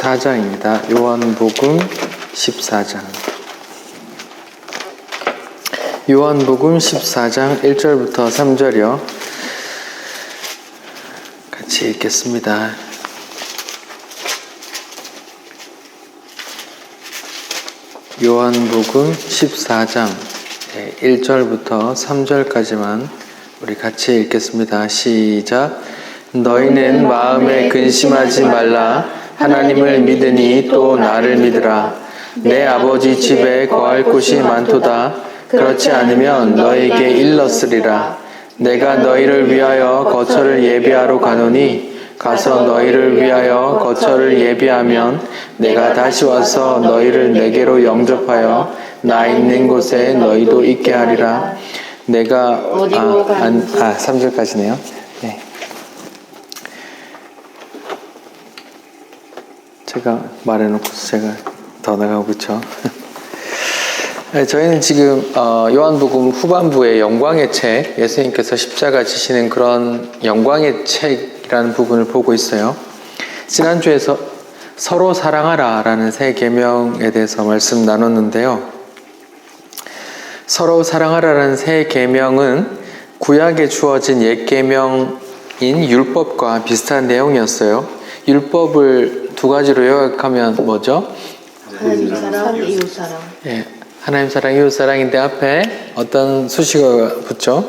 14장입니다. 요한복음 14장. 요한복음 14장 1절부터 3절이요. 같이 읽겠습니다. 요한복음 14장 1절부터 3절까지만 우리 같이 읽겠습니다. 시작. 너희는 마음에 근심하지 말라. 하나님을 믿으니 또 나를 믿으라. 내 아버지 집에 거할 곳이 많도다. 그렇지 않으면 너에게 일렀으리라. 내가 너희를 위하여 거처를 예비하러 가노니 가서 너희를 위하여 거처를 예비하면 내가 다시 와서 너희를 내게로 영접하여 나 있는 곳에 너희도 있게 하리라. 내가 3절까지네요. 네. 제가 말해놓고서 제가 더 나가고 그쵸? 네, 저희는 지금 요한복음 후반부의 영광의 책, 예수님께서 십자가 지시는 그런 영광의 책이라는 부분을 보고 있어요. 지난주에서 서로 사랑하라 라는 새 계명에 대해서 말씀 나눴는데요. 서로 사랑하라는 새 계명은 구약에 주어진 옛 계명인 율법과 비슷한 내용이었어요. 율법을 두 가지로 요약하면 뭐죠? 하나님 사랑, 이웃 사랑. 예, 하나님 사랑, 이웃 사랑인데 앞에 어떤 수식어가 붙죠?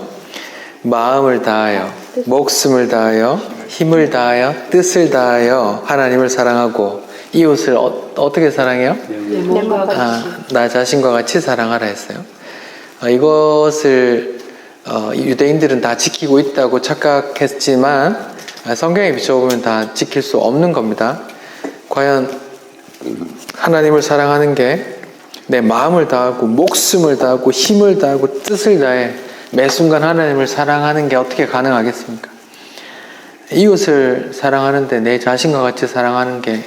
마음을 다하여, 목숨을 다하여, 힘을 다하여, 뜻을 다하여 하나님을 사랑하고 이웃을 어떻게 사랑해요? 내 몸과 같이. 나 자신과 같이 사랑하라 했어요. 이것을 유대인들은 다 지키고 있다고 착각했지만 성경에 비춰보면 다 지킬 수 없는 겁니다. 과연 하나님을 사랑하는 게 내 마음을 다하고 목숨을 다하고 힘을 다하고 뜻을 다해 매 순간 하나님을 사랑하는 게 어떻게 가능하겠습니까? 이웃을 사랑하는데 내 자신과 같이 사랑하는 게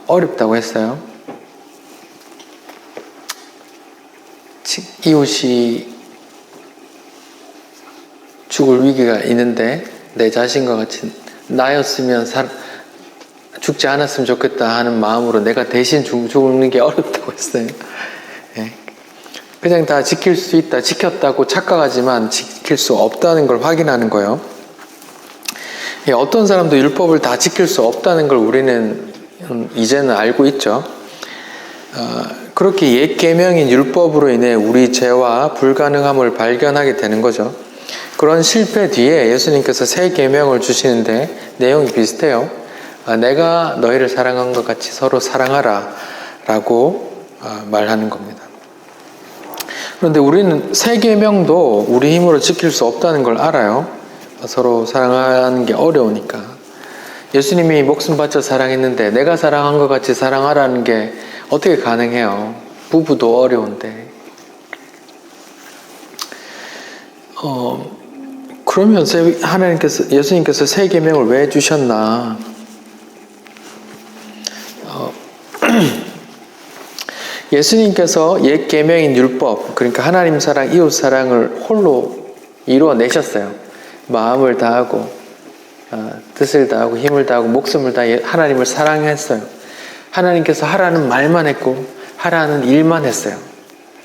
어렵다고 했어요. 이웃이 죽을 위기가 있는데 내 자신과 같이 나였으면 죽지 않았으면 좋겠다 하는 마음으로 내가 대신 죽는 게 어렵다고 했어요. 예. 그냥 다 지킬 수 있다, 지켰다고 착각하지만 지킬 수 없다는 걸 확인하는 거예요. 예, 어떤 사람도 율법을 다 지킬 수 없다는 걸 우리는 이제는 알고 있죠. 그렇게 옛 계명인 율법으로 인해 우리 죄와 불가능함을 발견하게 되는 거죠. 그런 실패 뒤에 예수님께서 새 계명을 주시는데 내용이 비슷해요. 내가 너희를 사랑한 것 같이 서로 사랑하라 라고 말하는 겁니다. 그런데 우리는 새 계명도 우리 힘으로 지킬 수 없다는 걸 알아요. 서로 사랑하는 게 어려우니까. 예수님이 목숨 바쳐 사랑했는데 내가 사랑한 것 같이 사랑하라는 게 어떻게 가능해요? 부부도 어려운데. 그러면 예수님께서 새 계명을 왜 주셨나? 예수님께서 옛 계명인 율법, 그러니까 하나님 사랑, 이웃 사랑을 홀로 이루어내셨어요. 마음을 다하고 뜻을 다하고 힘을 다하고 목숨을 다해 하나님을 사랑했어요. 하나님께서 하라는 말만 했고 하라는 일만 했어요.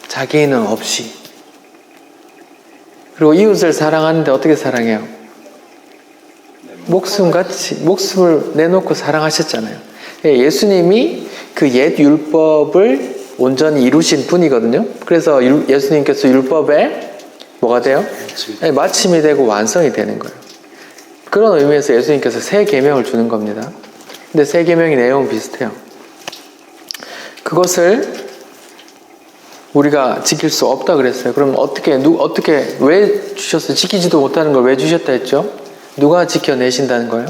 자기는 없이. 그리고 이웃을 사랑하는데 어떻게 사랑해요? 목숨을 내놓고 사랑하셨잖아요. 예수님이 그 옛 율법을 온전히 이루신 분이거든요. 그래서 예수님께서 율법에 뭐가 돼요? 마침이 되고 완성이 되는 거예요. 그런 의미에서 예수님께서 새 계명을 주는 겁니다. 근데 새 계명의 내용은 비슷해요. 그것을 우리가 지킬 수 없다 그랬어요. 그럼 왜 주셨어요? 지키지도 못하는 걸 왜 주셨다 했죠? 누가 지켜내신다는 거예요?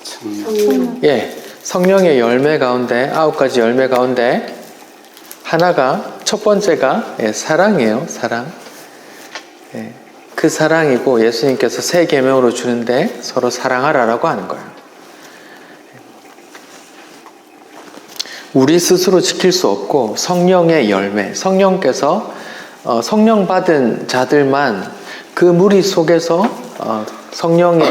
성령. 예, 성령의 열매 가운데 9가지 열매 가운데 하나가 첫 번째가 사랑이에요. 사랑. 예, 그 사랑이고 예수님께서 새 계명으로 주는데 서로 사랑하라라고 하는 거예요. 우리 스스로 지킬 수 없고 성령의 열매, 성령께서 성령 받은 자들만 그 무리 속에서 성령의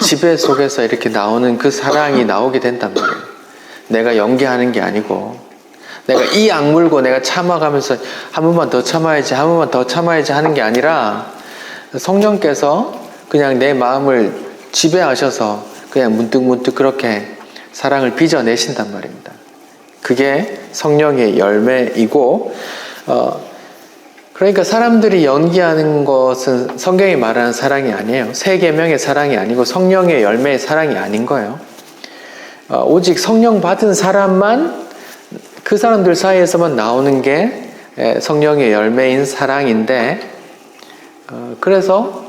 지배 속에서 이렇게 나오는 그 사랑이 나오게 된단 말이에요. 내가 연기하는 게 아니고, 내가 이 악물고 내가 참아가면서 한 번만 더 참아야지, 한 번만 더 참아야지 하는 게 아니라 성령께서 그냥 내 마음을 지배하셔서 그냥 문득문득 그렇게 사랑을 빚어내신단 말입니다. 그게 성령의 열매이고, 그러니까 사람들이 연기하는 것은 성경이 말하는 사랑이 아니에요. 세 계명의 사랑이 아니고 성령의 열매의 사랑이 아닌 거예요. 오직 성령 받은 사람만, 그 사람들 사이에서만 나오는 게 성령의 열매인 사랑인데, 그래서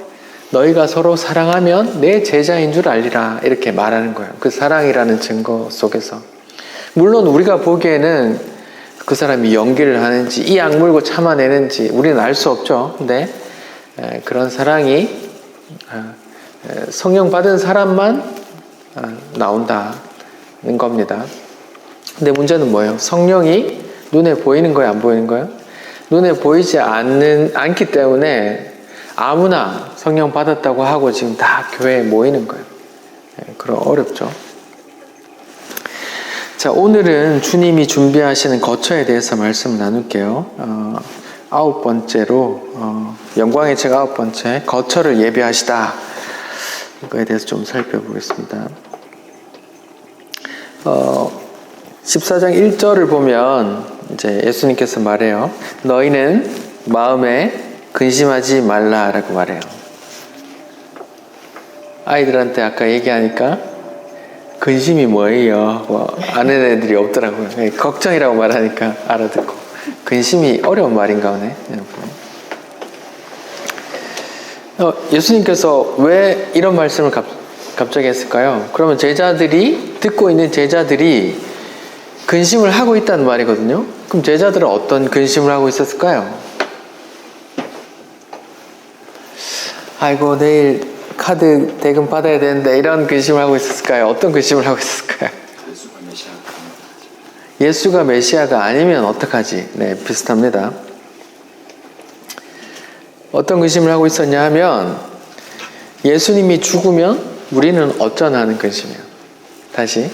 너희가 서로 사랑하면 내 제자인 줄 알리라 이렇게 말하는 거예요. 그 사랑이라는 증거 속에서. 물론 우리가 보기에는 그 사람이 연기를 하는지 이 악물고 참아내는지 우리는 알 수 없죠. 근데 그런 사랑이 성령 받은 사람만 나온다는 겁니다. 근데 문제는 뭐예요? 성령이 눈에 보이는 거예요? 안 보이는 거예요? 눈에 보이지 않기 때문에 아무나 성령 받았다고 하고 지금 다 교회에 모이는 거예요. 그럼 어렵죠. 자, 오늘은 주님이 준비하시는 거처에 대해서 말씀 나눌게요. 9번째로 영광의 책 9번째 거처를 예비하시다, 이거에 대해서 좀 살펴보겠습니다. 14장 1절을 보면 이제 예수님께서 말해요. 너희는 마음에 근심하지 말라라고 말해요. 아이들한테 아까 얘기하니까 근심이 뭐예요? 아는 애들이 없더라고요. 걱정이라고 말하니까 알아듣고. 근심이 어려운 말인가 보네. 예수님께서 왜 이런 말씀을 갑자기 했을까요? 그러면 듣고 있는 제자들이 근심을 하고 있다는 말이거든요. 그럼 제자들은 어떤 근심을 하고 있었을까요? 아이고, 내일 카드 대금 받아야 되는데 이런 근심을 하고 있었을까요? 어떤 근심을 하고 있었을까요? 예수가 메시아가 아니면 어떡하지? 네, 비슷합니다. 어떤 근심을 하고 있었냐 하면 예수님이 죽으면 우리는 어쩌나 하는 근심이에요. 다시,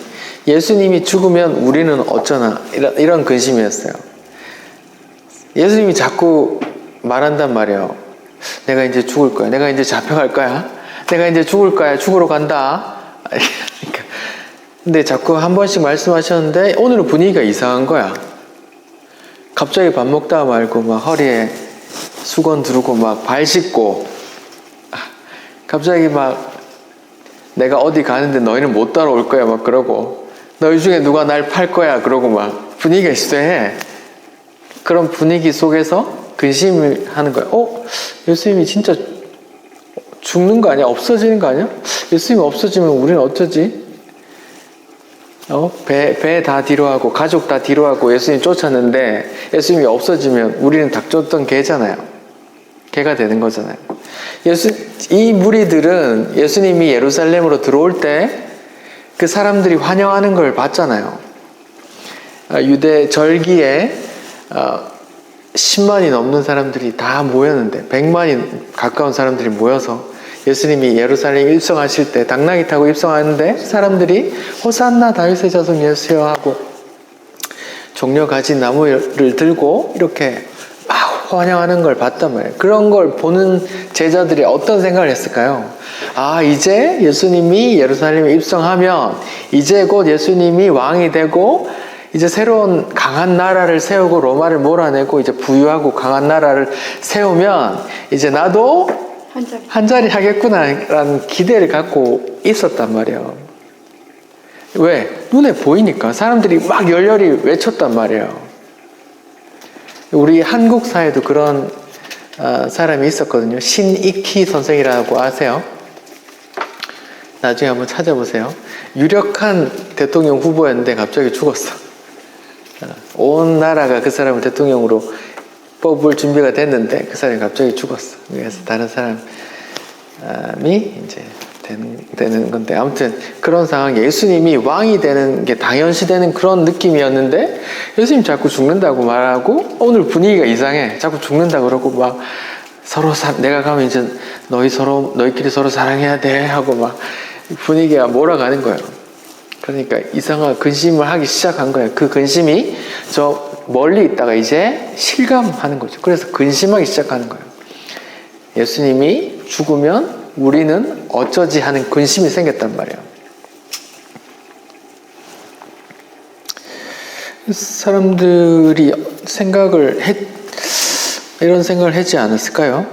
예수님이 죽으면 우리는 어쩌나, 이런 근심이었어요. 예수님이 자꾸 말한단 말이에요. 내가 이제 죽을 거야. 내가 이제 잡혀갈 거야. 내가 이제 죽을 거야. 죽으러 간다. 근데 자꾸 한 번씩 말씀하셨는데 오늘은 분위기가 이상한 거야. 갑자기 밥 먹다 말고 막 허리에 수건 두르고 막 발 씻고, 갑자기 막 내가 어디 가는데 너희는 못 따라올 거야 막 그러고, 너희 중에 누가 날 팔 거야 그러고 막 분위기가 있어야. 그런 분위기 속에서 근심을 하는 거야. 예수님이 진짜 죽는 거 아니야? 없어지는 거 아니야? 예수님이 없어지면 우리는 어쩌지? 배 다 뒤로 하고 가족 다 뒤로 하고 예수님 쫓았는데 예수님이 없어지면 우리는 닭 쫓던 개잖아요. 개가 되는 거잖아요. 이 무리들은 예수님이 예루살렘으로 들어올 때 그 사람들이 환영하는 걸 봤잖아요. 유대 절기에 10만이 넘는 사람들이 다 모였는데 100만이 가까운 사람들이 모여서 예수님이 예루살렘 입성하실 때 당나귀 타고 입성하는데 사람들이 호산나 다윗의 자손 예수여 하고 종려 가진 나무를 들고 이렇게 막 환영하는 걸 봤단 말이에요. 그런 걸 보는 제자들이 어떤 생각을 했을까요? 이제 예수님이 예루살렘에 입성하면 이제 곧 예수님이 왕이 되고 이제 새로운 강한 나라를 세우고 로마를 몰아내고 이제 부유하고 강한 나라를 세우면 이제 나도 한 자리 하겠구나라는 기대를 갖고 있었단 말이에요. 왜? 눈에 보이니까 사람들이 막 열렬히 외쳤단 말이에요. 우리 한국 사회도 그런 사람이 있었거든요. 신익희 선생이라고 아세요? 나중에 한번 찾아보세요. 유력한 대통령 후보였는데 갑자기 죽었어. 온 나라가 그 사람을 대통령으로 뽑을 준비가 됐는데 그 사람이 갑자기 죽었어. 그래서 다른 사람이 이제 되는 건데, 아무튼 그런 상황, 예수님이 왕이 되는 게 당연시되는 그런 느낌이었는데 예수님 자꾸 죽는다고 말하고 오늘 분위기가 이상해. 자꾸 죽는다 그러고 막 서로 내가 가면 이제 너희끼리 서로 사랑해야 돼 하고 막 분위기가 몰아가는 거예요. 그러니까 이상한 근심을 하기 시작한 거예요. 그 근심이 저 멀리 있다가 이제 실감하는 거죠. 그래서 근심하기 시작하는 거예요. 예수님이 죽으면 우리는 어쩌지 하는 근심이 생겼단 말이에요. 사람들이 이런 생각을 하지 않았을까요?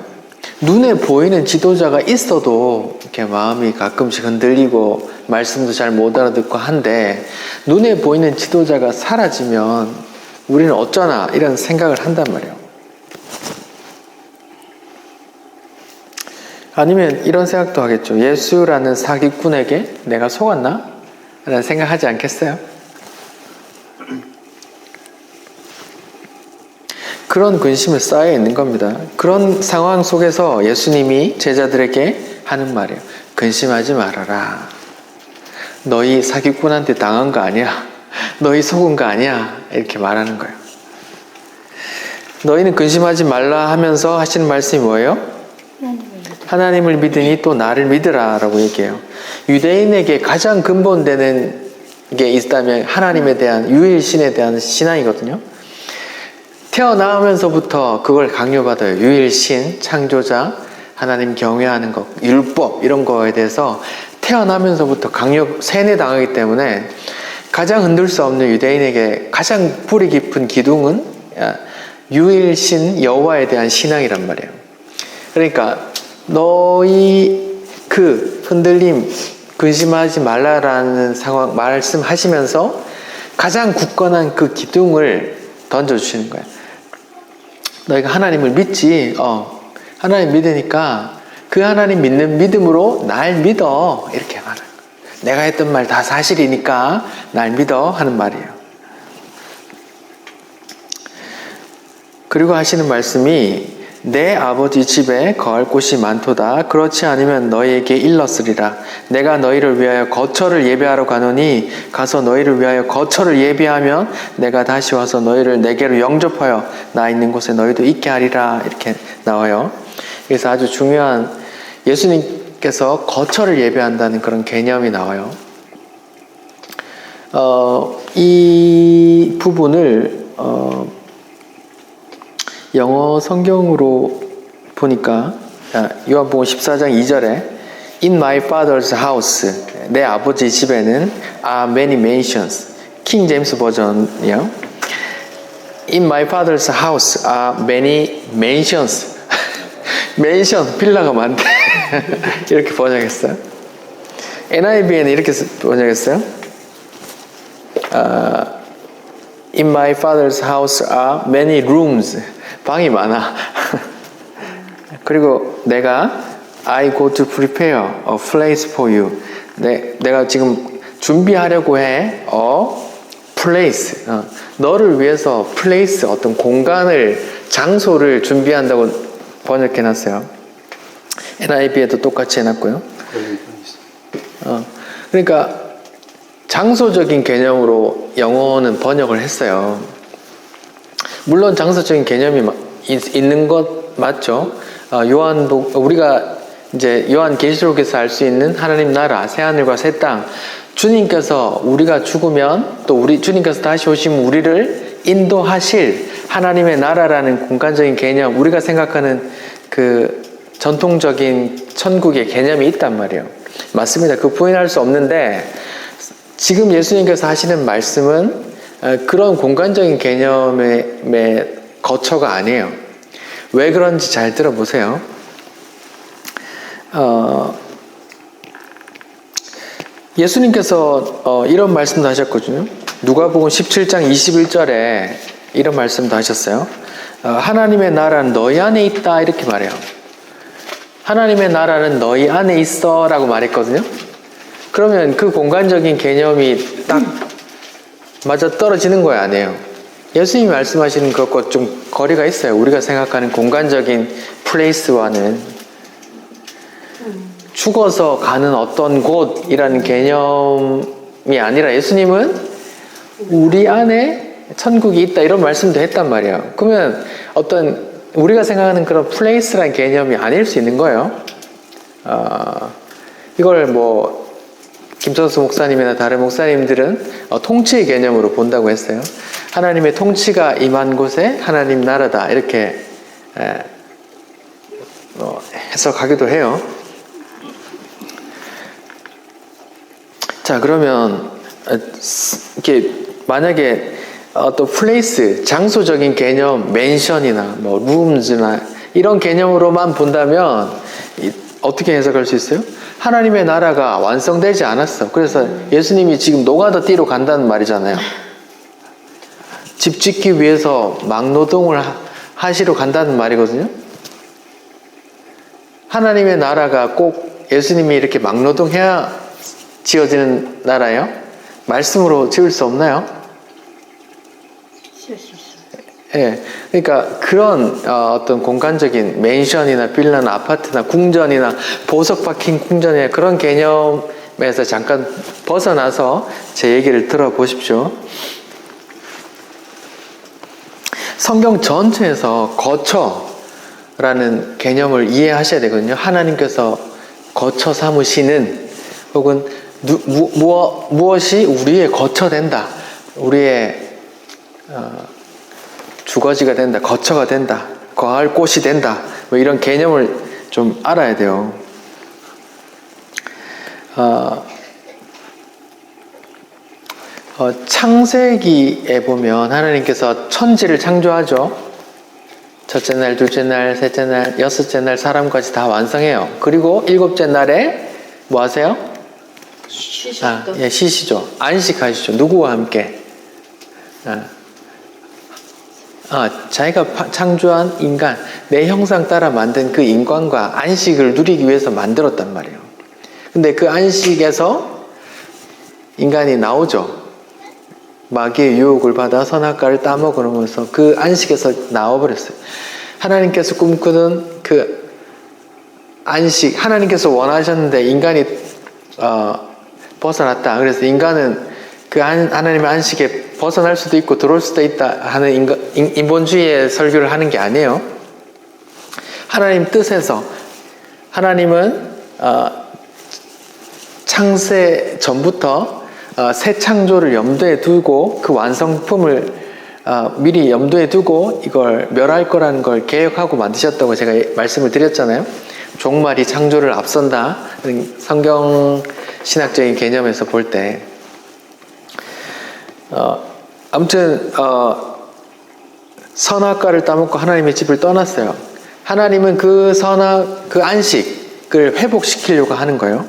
눈에 보이는 지도자가 있어도 이렇게 마음이 가끔씩 흔들리고 말씀도 잘 못 알아듣고 한데, 눈에 보이는 지도자가 사라지면 우리는 어쩌나 이런 생각을 한단 말이에요. 아니면 이런 생각도 하겠죠. 예수라는 사기꾼에게 내가 속았나? 라는 생각하지 않겠어요? 그런 근심이 쌓여 있는 겁니다. 그런 상황 속에서 예수님이 제자들에게 하는 말이에요. 근심하지 말아라. 너희 사기꾼한테 당한 거 아니야. 너희 속은 거 아니야. 이렇게 말하는 거예요. 너희는 근심하지 말라 하면서 하시는 말씀이 뭐예요? 하나님을 믿으니 또 나를 믿으라 라고 얘기해요. 유대인에게 가장 근본되는 게 있다면 하나님에 대한, 유일신에 대한 신앙이거든요. 태어나면서부터 그걸 강요받아요. 유일신, 창조자, 하나님 경외하는 것, 율법 이런 거에 대해서 태어나면서부터 세뇌당하기 때문에 가장 흔들 수 없는 유대인에게 가장 뿌리 깊은 기둥은 유일신 여호와에 대한 신앙이란 말이에요. 그러니까 너희 그 흔들림, 근심하지 말라라는 상황 말씀하시면서 가장 굳건한 그 기둥을 던져주시는 거예요. 너희가 하나님을 믿지? 하나님 믿으니까 그 하나님 믿는 믿음으로 날 믿어. 이렇게 말해요. 내가 했던 말 다 사실이니까 날 믿어 하는 말이에요. 그리고 하시는 말씀이 내 아버지 집에 거할 곳이 많도다. 그렇지 않으면 너희에게 일렀으리라. 내가 너희를 위하여 거처를 예비하러 가노니 가서 너희를 위하여 거처를 예비하면 내가 다시 와서 너희를 내게로 영접하여 나 있는 곳에 너희도 있게 하리라. 이렇게 나와요. 그래서 아주 중요한, 예수님께서 거처를 예비한다는 그런 개념이 나와요. 이 부분을 영어 성경으로 보니까 요한복음 14장 2절에 In my father's house, 내 아버지 집에는 are many mansions. 킹 제임스 버전이요. In my father's house are many mansions. 맨션, 빌라가 많대. 이렇게 번역했어요. NIV에는 이렇게 번역했어요. In my father's house are many rooms. 방이 많아. 그리고 내가 I go to prepare a place for you. 내가 지금 준비하려고 해. place. 너를 위해서 place, 어떤 공간을, 장소를 준비한다고 번역해놨어요. NIV에도 똑같이 해놨고요. 그러니까 장소적인 개념으로 영어는 번역을 했어요. 물론 장소적인 개념이 있는 것 맞죠? 우리가 이제 요한계시록에서 알 수 있는 하나님 나라, 새하늘과 새 땅, 주님께서 우리가 죽으면 또 주님께서 다시 오시면 우리를 인도하실 하나님의 나라라는 공간적인 개념, 우리가 생각하는 그 전통적인 천국의 개념이 있단 말이에요. 맞습니다. 그 부인할 수 없는데, 지금 예수님께서 하시는 말씀은 그런 공간적인 개념의 거처가 아니에요. 왜 그런지 잘 들어보세요. 예수님께서 이런 말씀도 하셨거든요. 누가복음 17장 21절에 이런 말씀도 하셨어요. 하나님의 나라는 너희 안에 있다, 이렇게 말해요. 하나님의 나라는 너희 안에 있어 라고 말했거든요. 그러면 그 공간적인 개념이 딱 맞아떨어지는 거예요, 아니에요? 예수님이 말씀하시는 것과 좀 거리가 있어요. 우리가 생각하는 공간적인 플레이스와는. 죽어서 가는 어떤 곳이라는 개념이 아니라 예수님은 우리 안에 천국이 있다, 이런 말씀도 했단 말이에요. 그러면 어떤 우리가 생각하는 그런 플레이스라는 개념이 아닐 수 있는 거예요. 이걸 김천수 목사님이나 다른 목사님들은 통치의 개념으로 본다고 했어요. 하나님의 통치가 임한 곳에 하나님 나라다 이렇게 해석하기도 해요. 자, 그러면 이렇게 만약에 어떤 플레이스, 장소적인 개념, 맨션이나 뭐 룸즈나 이런 개념으로만 본다면 어떻게 해석할 수 있어요? 하나님의 나라가 완성되지 않았어. 그래서 예수님이 지금 노가다 뛰러 간다는 말이잖아요. 집 짓기 위해서 막노동을 하시러 간다는 말이거든요. 하나님의 나라가 꼭 예수님이 이렇게 막노동해야 지어지는 나라예요? 말씀으로 지을 수 없나요? 쓸 수 있어요. 예, 그러니까 그런 어떤 공간적인 맨션이나 빌라나 아파트나 궁전이나 보석 박힌 궁전이나 그런 개념에서 잠깐 벗어나서 제 얘기를 들어보십시오. 성경 전체에서 거처라는 개념을 이해하셔야 되거든요. 하나님께서 거처 삼으시는 혹은 무엇이 우리의 거처된다. 우리의 주거지가 된다. 거처가 된다. 거할 곳이 된다. 뭐 이런 개념을 좀 알아야 돼요. 창세기에 보면 하나님께서 천지를 창조하죠. 첫째 날, 둘째 날, 셋째 날, 여섯째 날 사람까지 다 완성해요. 그리고 일곱째 날에 뭐 하세요? 쉬시죠. 예, 쉬시죠. 안식하시죠. 누구와 함께? 자기가 창조한 인간, 내 형상 따라 만든 그 인간과 안식을 누리기 위해서 만들었단 말이에요. 근데 그 안식에서 인간이 나오죠. 마귀의 유혹을 받아 선악과를 따먹으면서 그 안식에서 나와버렸어요. 하나님께서 꿈꾸는 그 안식, 하나님께서 원하셨는데 인간이 벗어났다. 그래서 인간은 그 하나님의 안식에 벗어날 수도 있고 들어올 수도 있다 하는 인본주의의 설교를 하는 게 아니에요. 하나님 뜻에서 하나님은 창세 전부터 새 창조를 염두에 두고 그 완성품을 미리 염두에 두고 이걸 멸할 거라는 걸 계획하고 만드셨다고 제가 말씀을 드렸잖아요. 종말이 창조를 앞선다. 성경 신학적인 개념에서 볼 때 아무튼 선악과를 따먹고 하나님의 집을 떠났어요. 하나님은 그 안식을 회복시키려고 하는 거예요.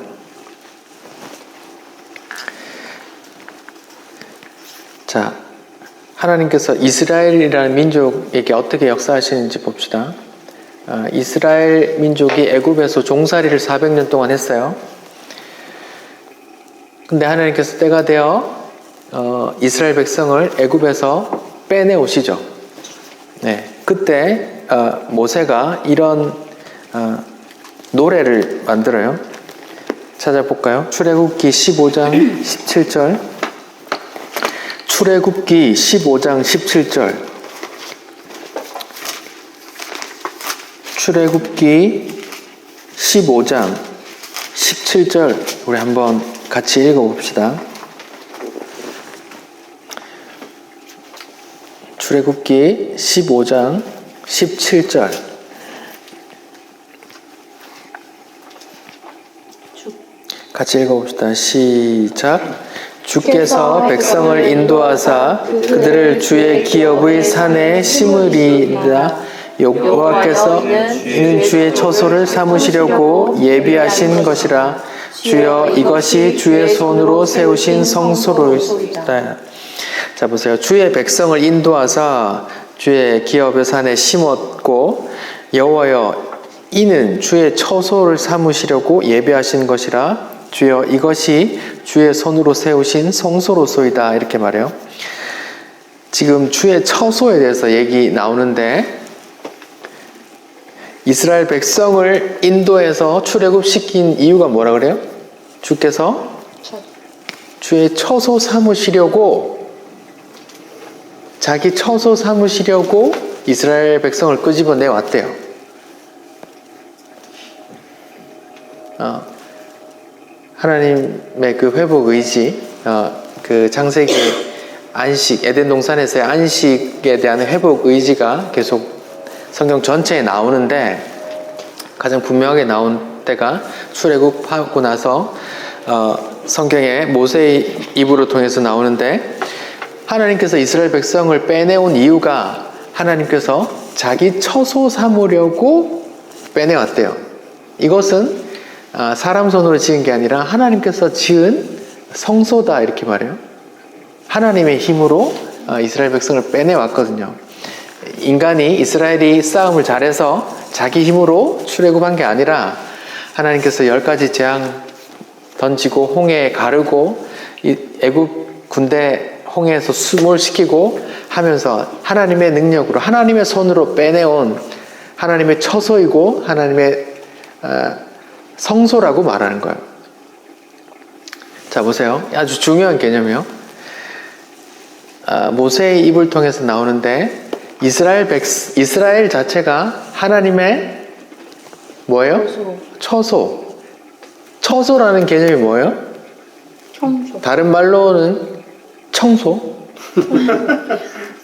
자, 하나님께서 이스라엘이라는 민족에게 어떻게 역사하시는지 봅시다. 이스라엘 민족이 애굽에서 종살이를 400년 동안 했어요. 근데 하나님께서 때가 되어 이스라엘 백성을 애굽에서 빼내오시죠. 네, 그때 모세가 이런 노래를 만들어요. 찾아볼까요? 출애굽기 15장 17절. 출애굽기 15장 17절. 출애굽기 15장 17절 우리 한번 같이 읽어봅시다. 출애굽기 15장 17절 같이 읽어봅시다. 시작. 주께서 백성을 인도하사 그들을 주의 기업의 산에 심으리이다. 여호와께서 이는 주의 처소를 삼으시려고 예비하신 것이라. 주여 이것이 주의 손으로 세우신 성소로이다. 자, 보세요. 주의 백성을 인도하사 주의 기업의 산에 심었고 여호와여 이는 주의 처소를 삼으시려고 예비하신 것이라. 주여 이것이 주의 손으로 세우신 성소로소이다. 이렇게 말해요. 지금 주의 처소에 대해서 얘기 나오는데 이스라엘 백성을 인도해서 출애굽시킨 이유가 뭐라 그래요? 주께서 주의 처소 삼으시려고 자기 처소 삼으시려고 이스라엘 백성을 끄집어내 왔대요. 하나님의 그 회복 의지, 그 창세기 안식, 에덴 동산에서의 안식에 대한 회복 의지가 계속 성경 전체에 나오는데 가장 분명하게 나온 때가 출애굽하고 나서 성경에 모세의 입으로 통해서 나오는데 하나님께서 이스라엘 백성을 빼내온 이유가 하나님께서 자기 처소 삼으려고 빼내왔대요. 이것은 사람 손으로 지은 게 아니라 하나님께서 지은 성소다 이렇게 말해요. 하나님의 힘으로 이스라엘 백성을 빼내왔거든요. 인간이 이스라엘이 싸움을 잘해서 자기 힘으로 출애굽한 게 아니라 하나님께서 10가지 재앙 던지고 홍해에 가르고 애굽 군대 홍해에서 수몰시키고 하면서 하나님의 능력으로 하나님의 손으로 빼내온 하나님의 처소이고 하나님의 성소라고 말하는 거예요. 자 보세요. 아주 중요한 개념이에요. 모세의 입을 통해서 나오는데 이스라엘 자체가 하나님의 뭐예요? 처소. 처소라는 개념이 뭐예요? 청소. 다른 말로는 청소?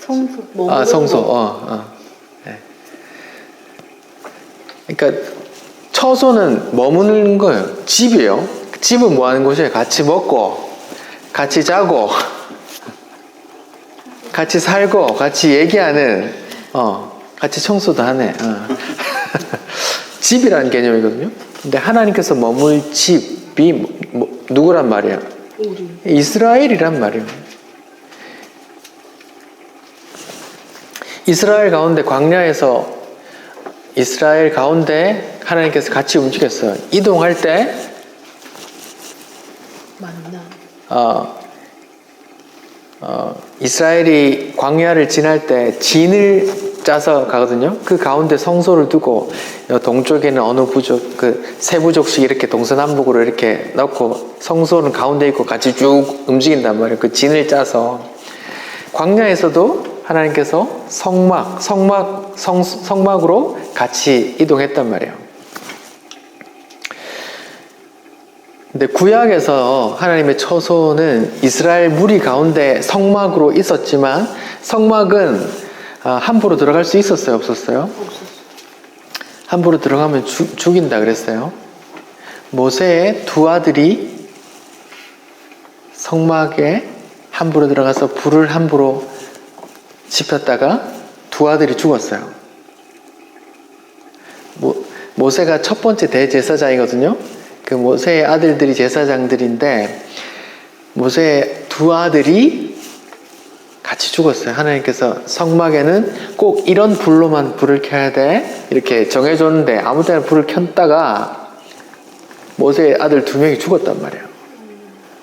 성소. 성소. 네. 그러니까 처소는 머무는 거예요. 집이에요. 집은 뭐 하는 곳이에요? 같이 먹고, 같이 자고, 같이 살고, 같이 얘기하는, 같이 청소도 하네. 집이라는 개념이거든요. 근데 하나님께서 머물 집이 누구란 말이에요? 우리. 이스라엘이란 말이에요. 이스라엘 가운데 광야에서 이스라엘 가운데 하나님께서 같이 움직였어요. 이동할 때 만나. 이스라엘이 광야를 지날 때 진을 짜서 가거든요. 그 가운데 성소를 두고 동쪽에는 어느 부족, 그 세 부족씩 이렇게 동서남북으로 이렇게 넣고 성소는 가운데 있고 같이 쭉 움직인단 말이에요. 그 진을 짜서 광야에서도 하나님께서 성막으로 같이 이동했단 말이에요. 근데 구약에서 하나님의 처소는 이스라엘 무리 가운데 성막으로 있었지만 성막은 함부로 들어갈 수 있었어요? 없었어요? 함부로 들어가면 죽인다 그랬어요. 모세의 두 아들이 성막에 함부로 들어가서 불을 함부로 지폈다가 두 아들이 죽었어요. 모세가 첫 번째 대제사장이거든요. 그 모세의 아들들이 제사장들인데 모세의 두 아들이 같이 죽었어요. 하나님께서 성막에는 꼭 이런 불로만 불을 켜야 돼 이렇게 정해줬는데 아무 때나 불을 켰다가 모세의 아들 2명이 죽었단 말이에요.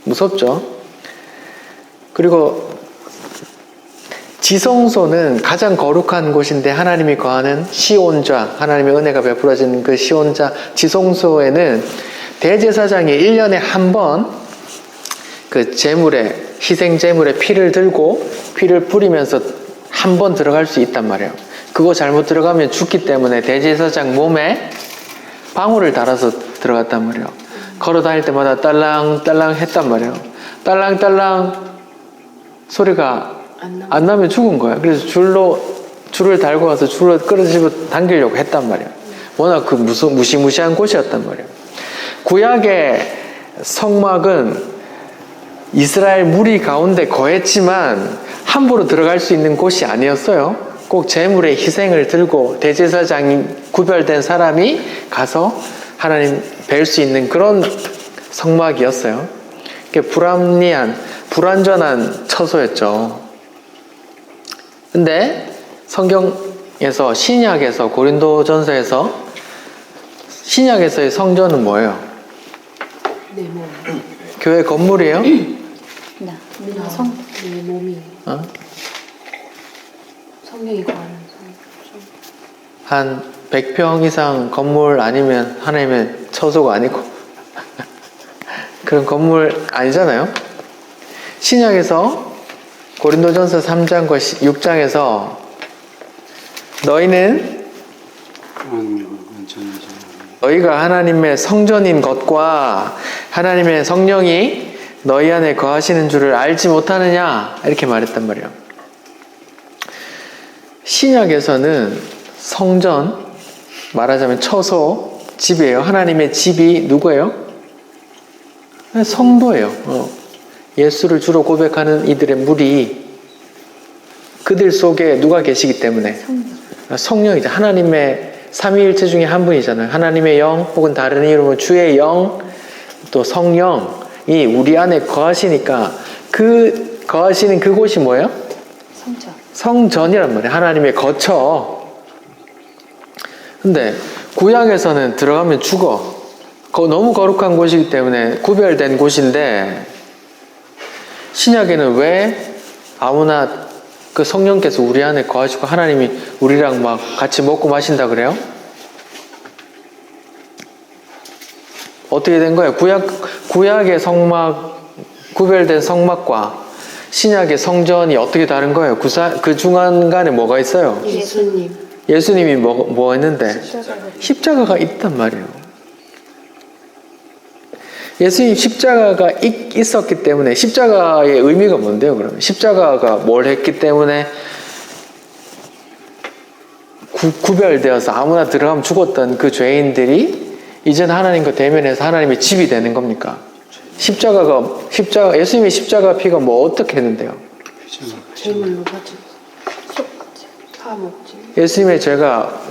무섭죠? 그리고 지성소는 가장 거룩한 곳인데 하나님이 거하는 시온자, 하나님의 은혜가 베풀어지는 그 시온자 지성소에는 대제사장이 1년에 한 번 그 희생 제물에 피를 들고 피를 뿌리면서 한 번 들어갈 수 있단 말이에요. 그거 잘못 들어가면 죽기 때문에 대제사장 몸에 방울을 달아서 들어갔단 말이에요. 걸어 다닐 때마다 딸랑딸랑 했단 말이에요. 딸랑딸랑 소리가 안 나면 죽은 거야. 그래서 줄을 달고 가서 줄을 끌어집어 당기려고 했단 말이에요. 워낙 그 무시무시한 곳이었단 말이에요. 구약의 성막은 이스라엘 무리 가운데 거했지만 함부로 들어갈 수 있는 곳이 아니었어요. 꼭 제물의 희생을 들고 대제사장이 구별된 사람이 가서 하나님 뵐 수 있는 그런 성막이었어요. 불완전한 처소였죠. 근데 성경에서 신약에서 고린도전서에서 신약에서의 성전은 뭐예요? 내 몸. 교회 건물이에요? 내 몸이. 성령이 거하는 한 100평 이상 건물 아니면 하나님의 처소가 아니고 그런 건물 아니잖아요. 신약에서 고린도전서 3장과 6장에서 너희는 너희가 하나님의 성전인 것과 하나님의 성령이 너희 안에 거하시는 줄을 알지 못하느냐 이렇게 말했단 말이에요. 신약에서는 성전, 말하자면 처소, 집이에요. 하나님의 집이 누구예요? 성도예요. 예수를 주로 고백하는 이들의 무리, 그들 속에 누가 계시기 때문에? 성령이죠. 하나님의 삼위일체 중에 한 분이잖아요. 하나님의 영 혹은 다른 이름으로 주의 영, 또 성령이 우리 안에 거하시니까 그 거하시는 그곳이 뭐예요? 성전. 성전이란 말이에요. 하나님의 거처. 근데 구약에서는 들어가면 죽어. 너무 거룩한 곳이기 때문에 구별된 곳인데, 신약에는 왜 아무나 그 성령께서 우리 안에 거하시고 하나님이 우리랑 막 같이 먹고 마신다 그래요? 어떻게 된 거예요? 구약의 성막, 구별된 성막과 신약의 성전이 어떻게 다른 거예요? 그 중간에 뭐가 있어요? 예수님. 예수님이 뭐 했는데? 십자가가 있단 말이에요. 예수님 십자가가 있었기 때문에, 십자가의 의미가 뭔데요, 그러면? 십자가가 뭘 했기 때문에 구별되어서 아무나 들어가면 죽었던 그 죄인들이 이제는 하나님과 대면해서 하나님의 집이 되는 겁니까? 예수님의 십자가 피가 뭐 어떻게 했는데요? 제물로 바치고 속죄, 화목제. 예수님의 죄가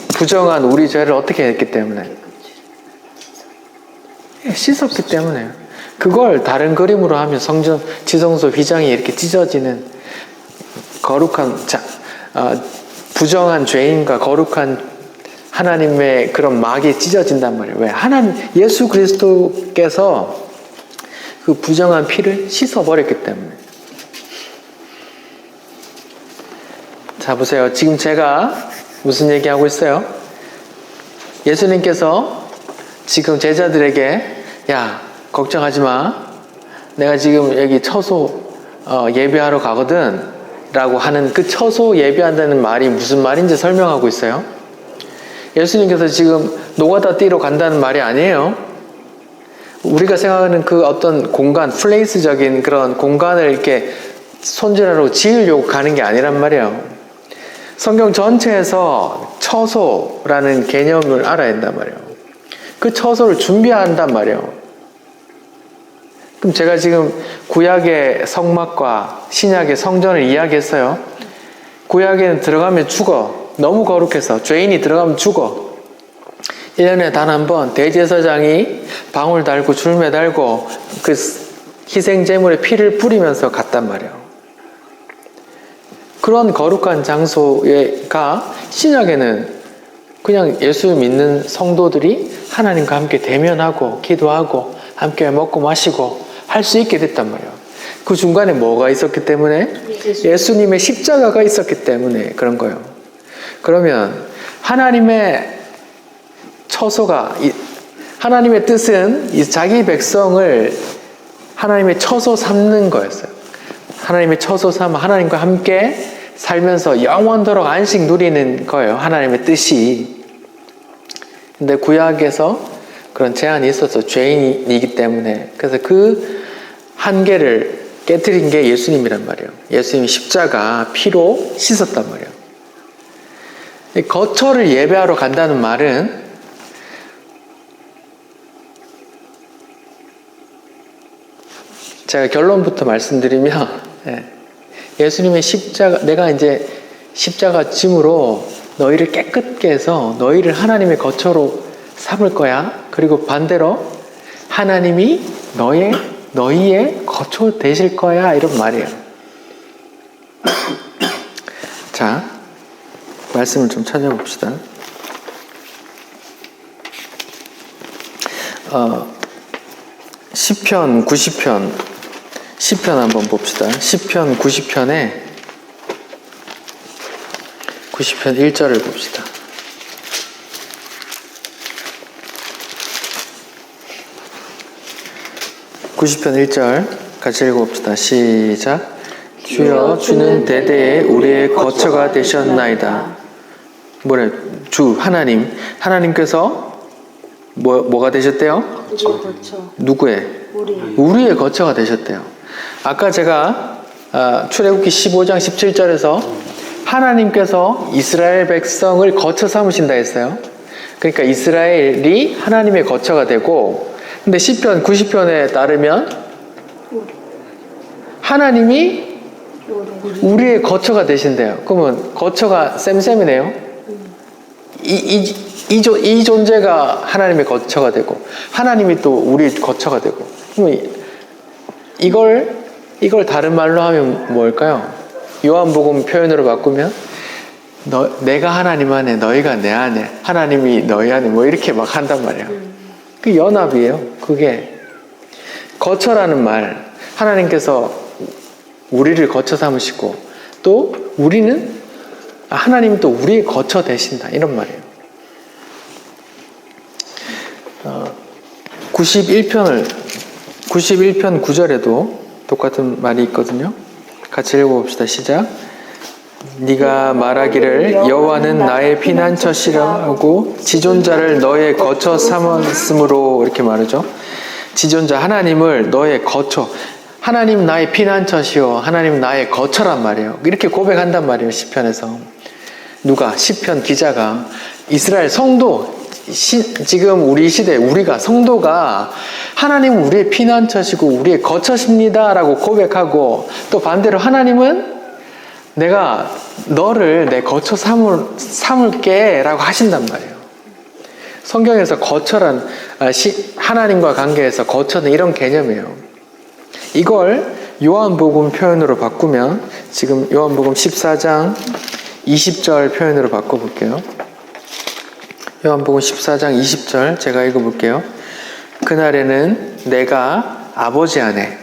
부정한 우리 죄를 어떻게 했기 때문에? 씻었기 때문에. 그걸 다른 그림으로 하면 성전, 지성소 휘장이 이렇게 찢어지는 거룩한, 부정한 죄인과 거룩한 하나님의 그런 막이 찢어진단 말이에요. 왜? 예수 그리스도께서 그 부정한 피를 씻어버렸기 때문에. 자, 보세요. 지금 제가 무슨 얘기하고 있어요? 예수님께서 지금 제자들에게, 야, 걱정하지 마. 내가 지금 여기 처소 예배하러 가거든. 라고 하는 그 처소 예배한다는 말이 무슨 말인지 설명하고 있어요. 예수님께서 지금 노가다 뛰러 간다는 말이 아니에요. 우리가 생각하는 그 어떤 공간, 플레이스적인 그런 공간을 이렇게 손질하러 지으려고 가는 게 아니란 말이에요. 성경 전체에서 처소라는 개념을 알아야 한단 말이에요. 그 처소를 준비한단 말이에요. 그럼 제가 지금 구약의 성막과 신약의 성전을 이야기했어요. 구약에는 들어가면 죽어. 너무 거룩해서 죄인이 들어가면 죽어. 1년에 단 한 번 대제사장이 방울 달고 줄매 달고 그 희생제물에 피를 뿌리면서 갔단 말이에요. 그런 거룩한 장소가 신약에는 그냥 예수 믿는 성도들이 하나님과 함께 대면하고 기도하고 함께 먹고 마시고 할 수 있게 됐단 말이에요. 그 중간에 뭐가 있었기 때문에? 예수님의 십자가가 있었기 때문에 그런 거예요. 그러면 하나님의 처소가, 하나님의 뜻은 이 자기 백성을 하나님의 처소 삼는 거였어요. 하나님의 처소 삼아 하나님과 함께 살면서 영원토록 안식 누리는 거예요. 하나님의 뜻이. 근데 구약에서 그런 제한이 있어서 죄인이기 때문에, 그래서 그 한계를 깨트린 게 예수님이란 말이에요. 예수님이 십자가 피로 씻었단 말이에요. 거처를 예배하러 간다는 말은 제가 결론부터 말씀드리면, 예수님의 십자가, 내가 이제 십자가 짐으로 너희를 깨끗게 해서 너희를 하나님의 거처로 삼을 거야. 그리고 반대로 하나님이 너희의 거처 되실 거야. 이런 말이에요. 자, 말씀을 좀 찾아봅시다. 시편 90편, 시편 한번 봅시다. 시편 90편에 90편 1절을 봅시다. (90편 1절) 같이 읽어봅시다. 시작. 주여, 주는 대대에 우리의 거처가 되셨나이다. 뭐래? 주 하나님께서 뭐가 되셨대요? 우리 거쳐. 누구의? 우리. 우리의 거처가 되셨대요. 아까 제가 출애굽기 15장 17절에서 하나님께서 이스라엘 백성을 거처 삼으신다 했어요. 그러니까 이스라엘이 하나님의 거처가 되고, 근데 시편 90편에 따르면 하나님이 우리의 거처가 되신대요. 그러면 거처가 쌤쌤이네요. 이 존재가 하나님의 거처가 되고 하나님이 또 우리 거처가 되고, 그러면 이걸 다른 말로 하면 뭘까요? 요한복음 표현으로 바꾸면 내가 하나님 안에 너희가 내 안에 하나님이 너희 안에 뭐 이렇게 막 한단 말이에요. 그 연합이에요. 그게 거처라는 말, 하나님께서 우리를 거처 삼으시고 또 우리는 하나님이 또 우리의 거처 되신다, 이런 말이에요. 91편 9절에도 똑같은 말이 있거든요. 같이 읽어봅시다. 시작. 네가 말하기를 여호와는 나의 피난처시라고 지존자를 너의 거처 삼았으므로, 이렇게 말하죠. 지존자 하나님을 너의 거처, 하나님 나의 피난처시오, 하나님 나의 거처란 말이에요. 이렇게 고백한단 말이에요. 시편에서. 누가? 시편 기자가. 이스라엘 성도, 지금 우리 시대 우리가 성도가 하나님은 우리의 피난처시고 우리의 거처십니다 라고 고백하고, 또 반대로 하나님은 내가 너를 내 거처 삼을게 라고 하신단 말이에요. 성경에서 거처란 하나님과 관계에서 거처는 이런 개념이에요. 이걸 요한복음 표현으로 바꾸면, 지금 요한복음 14장 20절 표현으로 바꿔볼게요. 요한복음 14장 20절 제가 읽어볼게요. 그날에는 내가 아버지 안에,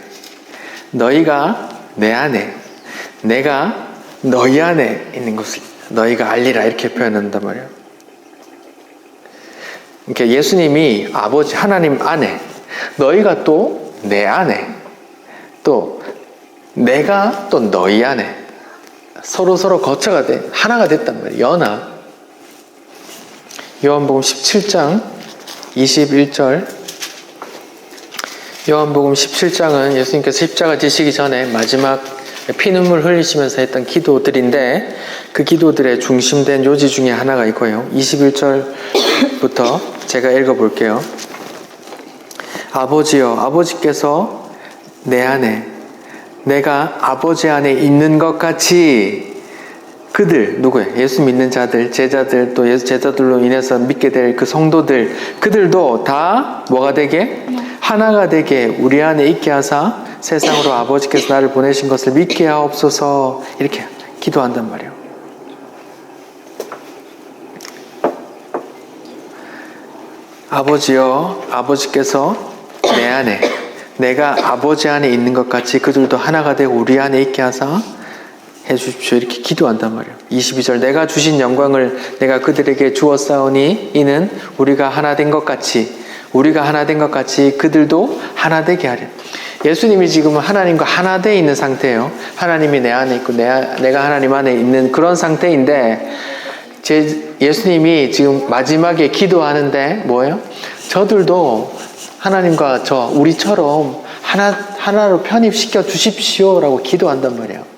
너희가 내 안에, 내가 너희 안에 있는 것을 너희가 알리라, 이렇게 표현한단 말이에요. 그러니까 예수님이 아버지 하나님 안에, 너희가 또 내 안에, 또 내가 또 너희 안에, 서로 거처가 돼 하나가 됐단 말이에요. 연합. 요한복음 17장 21절. 요한복음 17장은 예수님께서 십자가 지시기 전에 마지막 피눈물 흘리시면서 했던 기도들인데, 그 기도들의 중심된 요지 중에 하나가 있고요. 21절부터 제가 읽어볼게요. 아버지여, 아버지께서 내 안에, 내가 아버지 안에 있는 것 같이 그들, 누구예요? 예수 믿는 자들, 제자들, 또 제자들로 인해서 믿게 될 그 성도들, 그들도 다 뭐가 되게? 하나가 되게 우리 안에 있게 하사 세상으로 아버지께서 나를 보내신 것을 믿게 하옵소서, 이렇게 기도한단 말이에요. 아버지여, 아버지께서 내 안에, 내가 아버지 안에 있는 것 같이 그들도 하나가 되고 우리 안에 있게 하사 해주십시오, 이렇게 기도한단 말이에요. 22절. 내가 주신 영광을 내가 그들에게 주었사오니 이는 우리가 하나 된 것 같이, 우리가 하나 된 것 같이 그들도 하나 되게 하려. 예수님이 지금은 하나님과 하나 되어 있는 상태예요. 하나님이 내 안에 있고 내가 하나님 안에 있는 그런 상태인데, 예수님이 지금 마지막에 기도하는데 뭐예요? 저들도 하나님과 우리처럼 하나로 편입시켜 주십시오 라고 기도한단 말이에요.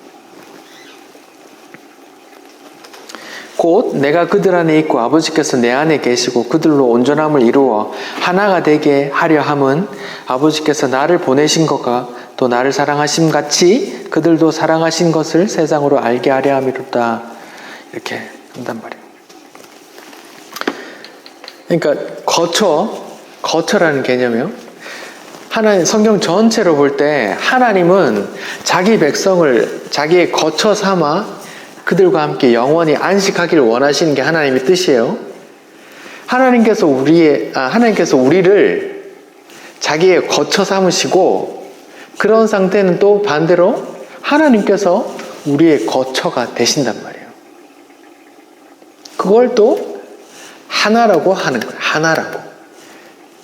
곧 내가 그들 안에 있고 아버지께서 내 안에 계시고 그들로 온전함을 이루어 하나가 되게 하려 함은 아버지께서 나를 보내신 것과 또 나를 사랑하심 같이 그들도 사랑하신 것을 세상으로 알게 하려 함이로다, 이렇게 한단 말이에요. 그러니까 거처라는 개념이요. 하나님, 성경 전체로 볼 때 하나님은 자기 백성을 자기의 거처 삼아 그들과 함께 영원히 안식하기를 원하시는 게 하나님의 뜻이에요. 하나님께서 우리를 자기의 거처 삼으시고, 그런 상태는 또 반대로 하나님께서 우리의 거처가 되신단 말이에요. 그걸 또 하나라고 하는 거예요. 하나라고.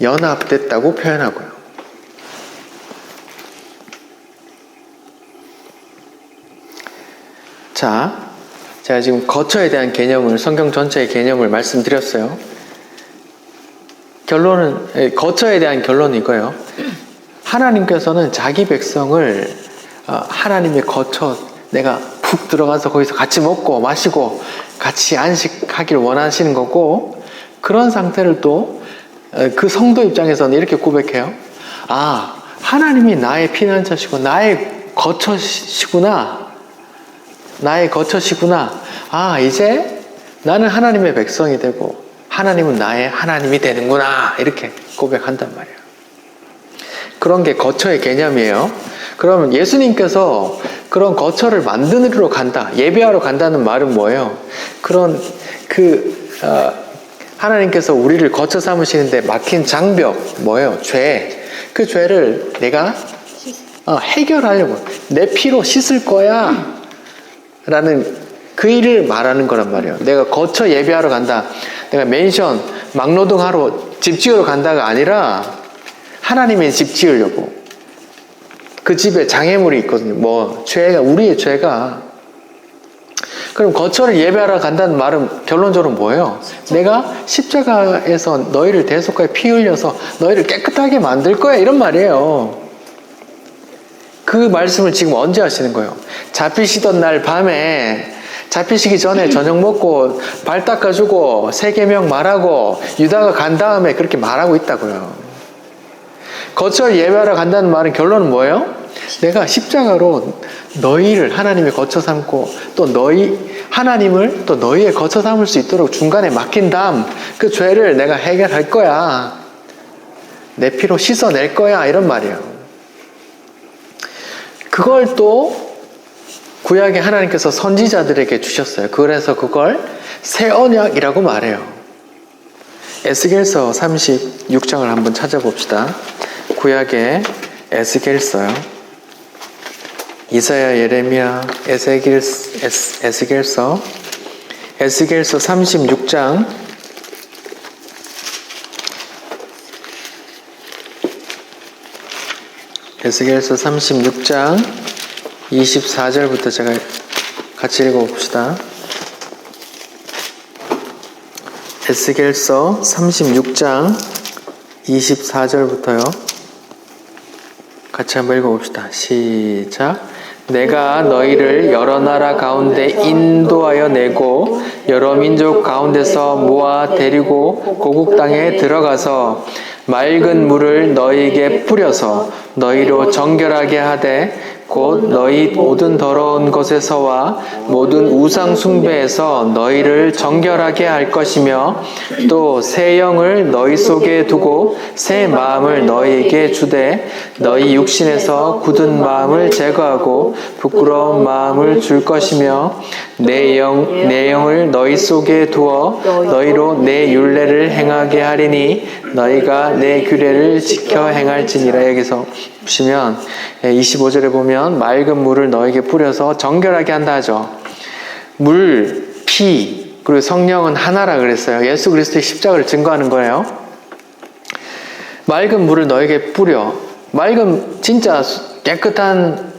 연합됐다고 표현하고요. 자, 제가 지금 거처에 대한 개념을, 성경 전체의 개념을 말씀드렸어요. 결론은, 거처에 대한 결론은 이거예요. 하나님께서는 자기 백성을 하나님의 거처, 내가 푹 들어가서 거기서 같이 먹고 마시고 같이 안식하기를 원하시는 거고, 그런 상태를 또 그 성도 입장에서는 이렇게 고백해요. 아, 하나님이 나의 피난처시고 나의 거처시구나. 나의 거처시구나. 아, 이제 나는 하나님의 백성이 되고 하나님은 나의 하나님이 되는구나. 이렇게 고백한단 말이에요. 그런 게 거처의 개념이에요. 그러면 예수님께서 그런 거처를 만드러 간다, 예배하러 간다는 말은 뭐예요? 그런 하나님께서 우리를 거처 삼으시는데 막힌 장벽, 뭐예요? 죄. 그 죄를 내가 해결하려고, 내 피로 씻을 거야 라는 그 일을 말하는 거란 말이에요. 내가 거처 예배하러 간다, 내가 맨션 막노동하러 집 지으러 간다가 아니라 하나님의 집 지으려고. 그 집에 장애물이 있거든요. 뭐 죄가, 우리의 죄가. 그럼 거처를 예배하러 간다는 말은 결론적으로 뭐예요? 내가 십자가에서 너희를 대속하여 피 흘려서 너희를 깨끗하게 만들 거야, 이런 말이에요. 그 말씀을 지금 언제 하시는 거예요? 잡히시던 날 밤에, 잡히시기 전에 저녁 먹고 발 닦아주고 세계명 말하고 유다가 간 다음에 그렇게 말하고 있다고요. 거처를 예배하러 간다는 말은 결론은 뭐예요? 내가 십자가로 너희를 하나님의 거처 삼고 또 하나님을 또 너희의 거처 삼을 수 있도록 중간에 막힌 다음 그 죄를 내가 해결할 거야. 내 피로 씻어낼 거야. 이런 말이에요. 그걸 또 구약에 하나님께서 선지자들에게 주셨어요. 그래서 그걸 새 언약이라고 말해요. 에스겔서 36장을 한번 찾아봅시다. 구약의 에스겔서요. 이사야, 예레미야, 에스겔서 36장 에스겔서 36장 24절부터 제가 같이 읽어봅시다. 에스겔서 36장 24절부터요. 같이 한번 읽어봅시다. 시작. 내가 너희를 여러 나라 가운데 인도하여 내고 여러 민족 가운데서 모아 데리고 고국 땅에 들어가서 맑은 물을 너희에게 뿌려서 너희로 정결하게 하되 곧 너희 모든 더러운 것에서와 모든 우상 숭배에서 너희를 정결하게 할 것이며 또 새 영을 너희 속에 두고 새 마음을 너희에게 주되 너희 육신에서 굳은 마음을 제거하고 부끄러운 마음을 줄 것이며 내 영을 너희 속에 두어 너희로 내 율례를 행하게 하리니 너희가 내 규례를 지켜 행할지니라. 여기서 보시면 25절에 보면 맑은 물을 너에게 뿌려서 정결하게 한다 하죠. 물, 피, 그리고 성령은 하나라 그랬어요. 예수 그리스도의 십자가를 증거하는 거예요. 맑은 물을 너에게 뿌려. 맑은 진짜 깨끗한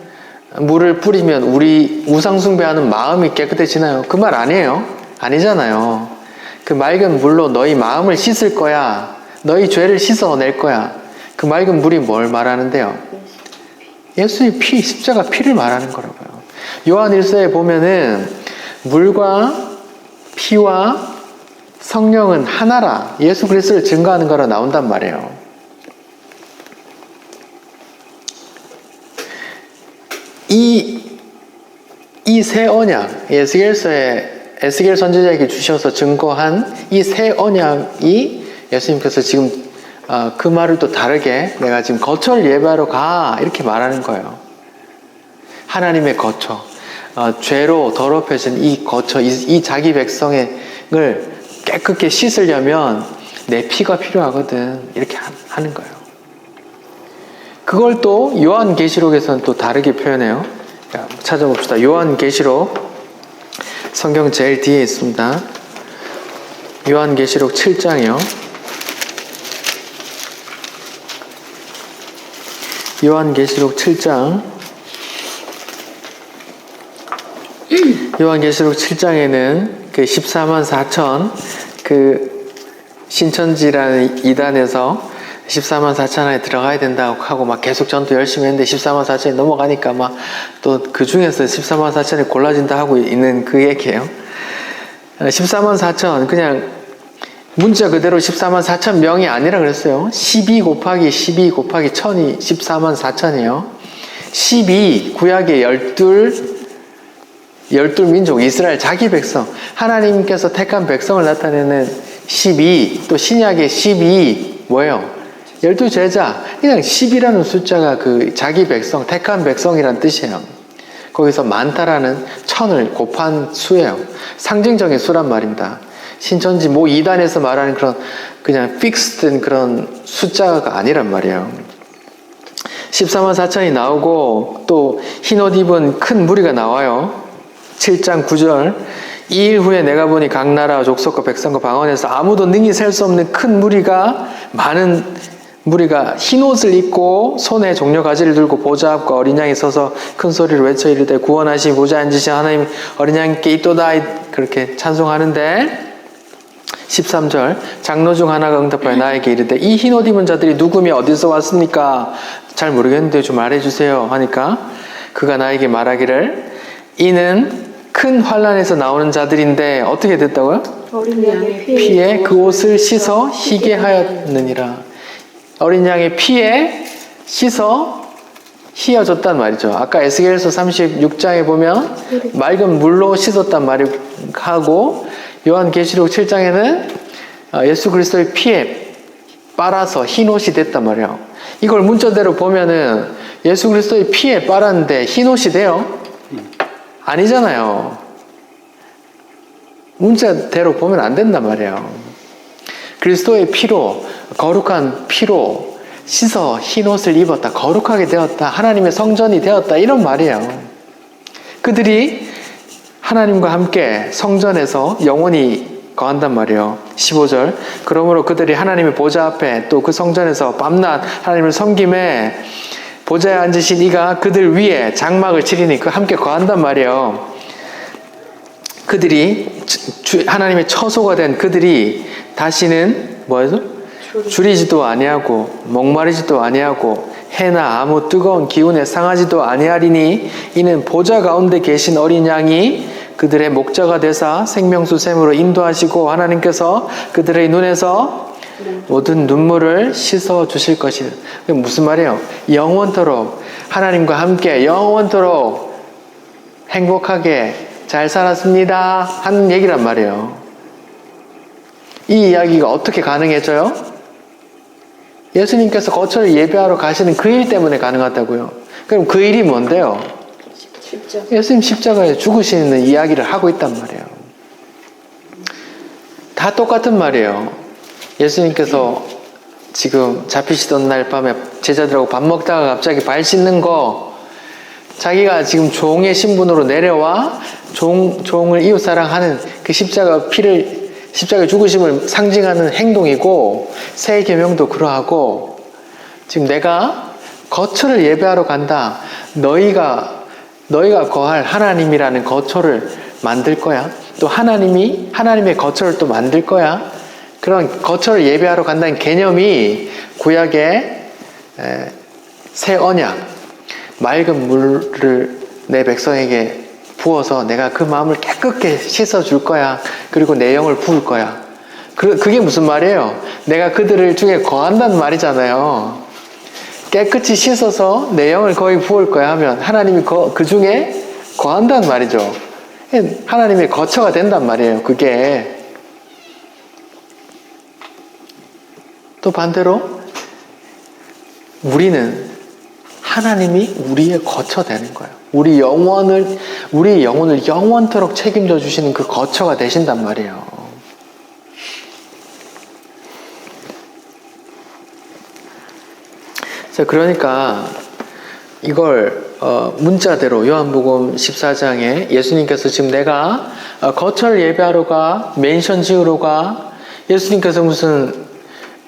물을 뿌리면 우리 우상 숭배하는 마음이 깨끗해지나요? 그 말 아니에요. 아니잖아요. 그 맑은 물로 너희 마음을 씻을 거야. 너희 죄를 씻어낼 거야. 그 맑은 물이 뭘 말하는데요? 예수의 피, 십자가 피를 말하는 거라고요. 요한 1서에 보면은 물과 피와 성령은 하나라. 예수 그리스도를 증거하는 거라 나온단 말이에요. 이 새 언약, 에스겔 선지자에게 주셔서 증거한 이 새 언약이 예수님께서 지금 그 말을 또 다르게 내가 지금 거처를 예배하러 가 이렇게 말하는 거예요. 하나님의 거처, 죄로 더럽혀진 이 거처, 이 자기 백성을 깨끗게 씻으려면 내 피가 필요하거든 이렇게 하는 거예요. 그걸 또 요한계시록에서는 또 다르게 표현해요. 자, 찾아봅시다. 요한계시록 성경 제일 뒤에 있습니다. 요한계시록 7장이요. 요한계시록 7장. 요한계시록 7장에는 그 14만 4천 그 신천지라는 이단에서 14만 4천 안에 들어가야 된다고 하고 막 계속 전도 열심히 했는데 14만 4천이 넘어가니까 막 또 그 중에서 14만 4천이 골라진다 하고 있는 그 얘기예요. 14만 4천 그냥 문자 그대로 14만 4천 명이 아니라 그랬어요. 12 곱하기 12 곱하기 1000이 14만 4천이에요. 12 구약의 12 민족 이스라엘 자기 백성 하나님께서 택한 백성을 나타내는 12 또 신약의 12 뭐예요? 12제자 그냥 10이라는 숫자가 그 자기 백성 택한 백성이란 뜻이에요. 거기서 많다라는 1000을 곱한 수예요. 상징적인 수란 말입니다. 신천지 모 이단에서 말하는 그런 그냥 픽스된 그런 숫자가 아니란 말이에요. 14만 4천이 나오고 또 흰옷 입은 큰 무리가 나와요. 7장 9절 2일 후에 내가 보니 각 나라 족속과 백성과 방언에서 아무도 능히 셀 수 없는 큰 무리가 많은 무리가 흰옷을 입고 손에 종려가지를 들고 보좌 앞과 어린 양이 서서 큰 소리로 외쳐 이르되 구원하시니 보좌 앉으신 하나님 어린 양께 있도다 그렇게 찬송하는데 13절 장로 중 하나가 응답하여 나에게 이르되 이 흰옷 입은 자들이 누구며 어디서 왔습니까? 잘 모르겠는데 좀 말해주세요 하니까 그가 나에게 말하기를 이는 큰 환란에서 나오는 자들인데 어떻게 됐다고요? 어린 양의 피에 그 옷을 씻어 희게 하였느니라. 어린 양의 피에 씻어 희어졌단 말이죠. 아까 에스겔서 36장에 보면 맑은 물로 씻었단 말이 하고 요한계시록 7장에는 예수 그리스도의 피에 빨아서 흰옷이 됐단 말이에요. 이걸 문자대로 보면은 예수 그리스도의 피에 빨았는데 흰옷이 돼요? 아니잖아요. 문자대로 보면 안 된단 말이에요. 그리스도의 피로 거룩한 피로 씻어 흰옷을 입었다. 거룩하게 되었다. 하나님의 성전이 되었다. 이런 말이에요. 그들이 하나님과 함께 성전에서 영원히 거한단 말이에요. 15절 그러므로 그들이 하나님의 보좌 앞에 또 그 성전에서 밤낮 하나님을 섬김에 보좌에 앉으신 이가 그들 위에 장막을 치리니 그 함께 거한단 말이에요. 그들이 하나님의 처소가 된 그들이 다시는 뭐예요? 줄이지도 아니하고 목마르지도 아니하고 해나 아무 뜨거운 기운에 상하지도 아니하리니 이는 보좌 가운데 계신 어린 양이 그들의 목자가 되사 생명수 샘으로 인도하시고 하나님께서 그들의 눈에서 모든 눈물을 씻어 주실 것이다. 무슨 말이에요? 영원토록 하나님과 함께 영원토록 행복하게 잘 살았습니다 하는 얘기란 말이에요. 이 이야기가 어떻게 가능해져요? 예수님께서 거처를 예배하러 가시는 그 일 때문에 가능하다고요. 그럼 그 일이 뭔데요? 십자가. 예수님 십자가에 죽으시는 이야기를 하고 있단 말이에요. 다 똑같은 말이에요. 예수님께서 지금 잡히시던 날 밤에 제자들하고 밥 먹다가 갑자기 발 씻는 거 자기가 지금 종의 신분으로 내려와 종을 이웃사랑하는 그 십자가의 죽으심을 상징하는 행동이고 새 계명도 그러하고 지금 내가 거처를 예배하러 간다. 너희가 거할 하나님이라는 거처를 만들 거야. 또 하나님의 거처를 또 만들 거야. 그런 거처를 예배하러 간다는 개념이 구약의 새 언약, 맑은 물을 내 백성에게 부어서 내가 그 마음을 깨끗게 씻어줄 거야. 그리고 내 영을 부을 거야. 그게 무슨 말이에요? 내가 그들을 중에 거한다는 말이잖아요. 깨끗이 씻어서 내 영을 거기 부을 거야 하면 하나님이 그 중에 거한다는 말이죠. 하나님의 거처가 된단 말이에요. 그게. 또 반대로 우리는 하나님이 우리의 거처 되는 거예요. 우리 영혼을 영원토록 책임져 주시는 그 거처가 되신단 말이에요. 자, 그러니까 이걸 문자대로 요한복음 14장에 예수님께서 지금 내가 거처를 예배하러 가, 맨션 지으러 가, 예수님께서 무슨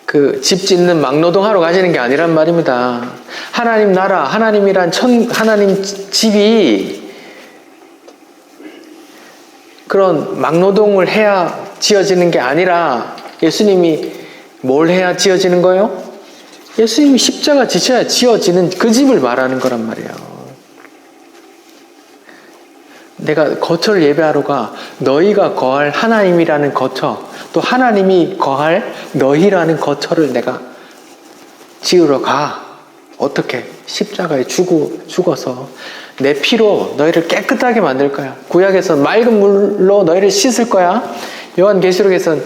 그 집 짓는 막노동하러 가시는 게 아니란 말입니다. 하나님 나라, 하나님이란 하나님 집이 그런 막노동을 해야 지어지는 게 아니라 예수님이 뭘 해야 지어지는 거예요? 예수님이 십자가 지셔야 지어지는 그 집을 말하는 거란 말이에요. 내가 거처를 예배하러 가. 너희가 거할 하나님이라는 거처, 또 하나님이 거할 너희라는 거처를 내가 지으러 가. 어떻게? 십자가에 죽어서 내 피로 너희를 깨끗하게 만들 거야. 구약에서는 맑은 물로 너희를 씻을 거야. 요한계시록에서는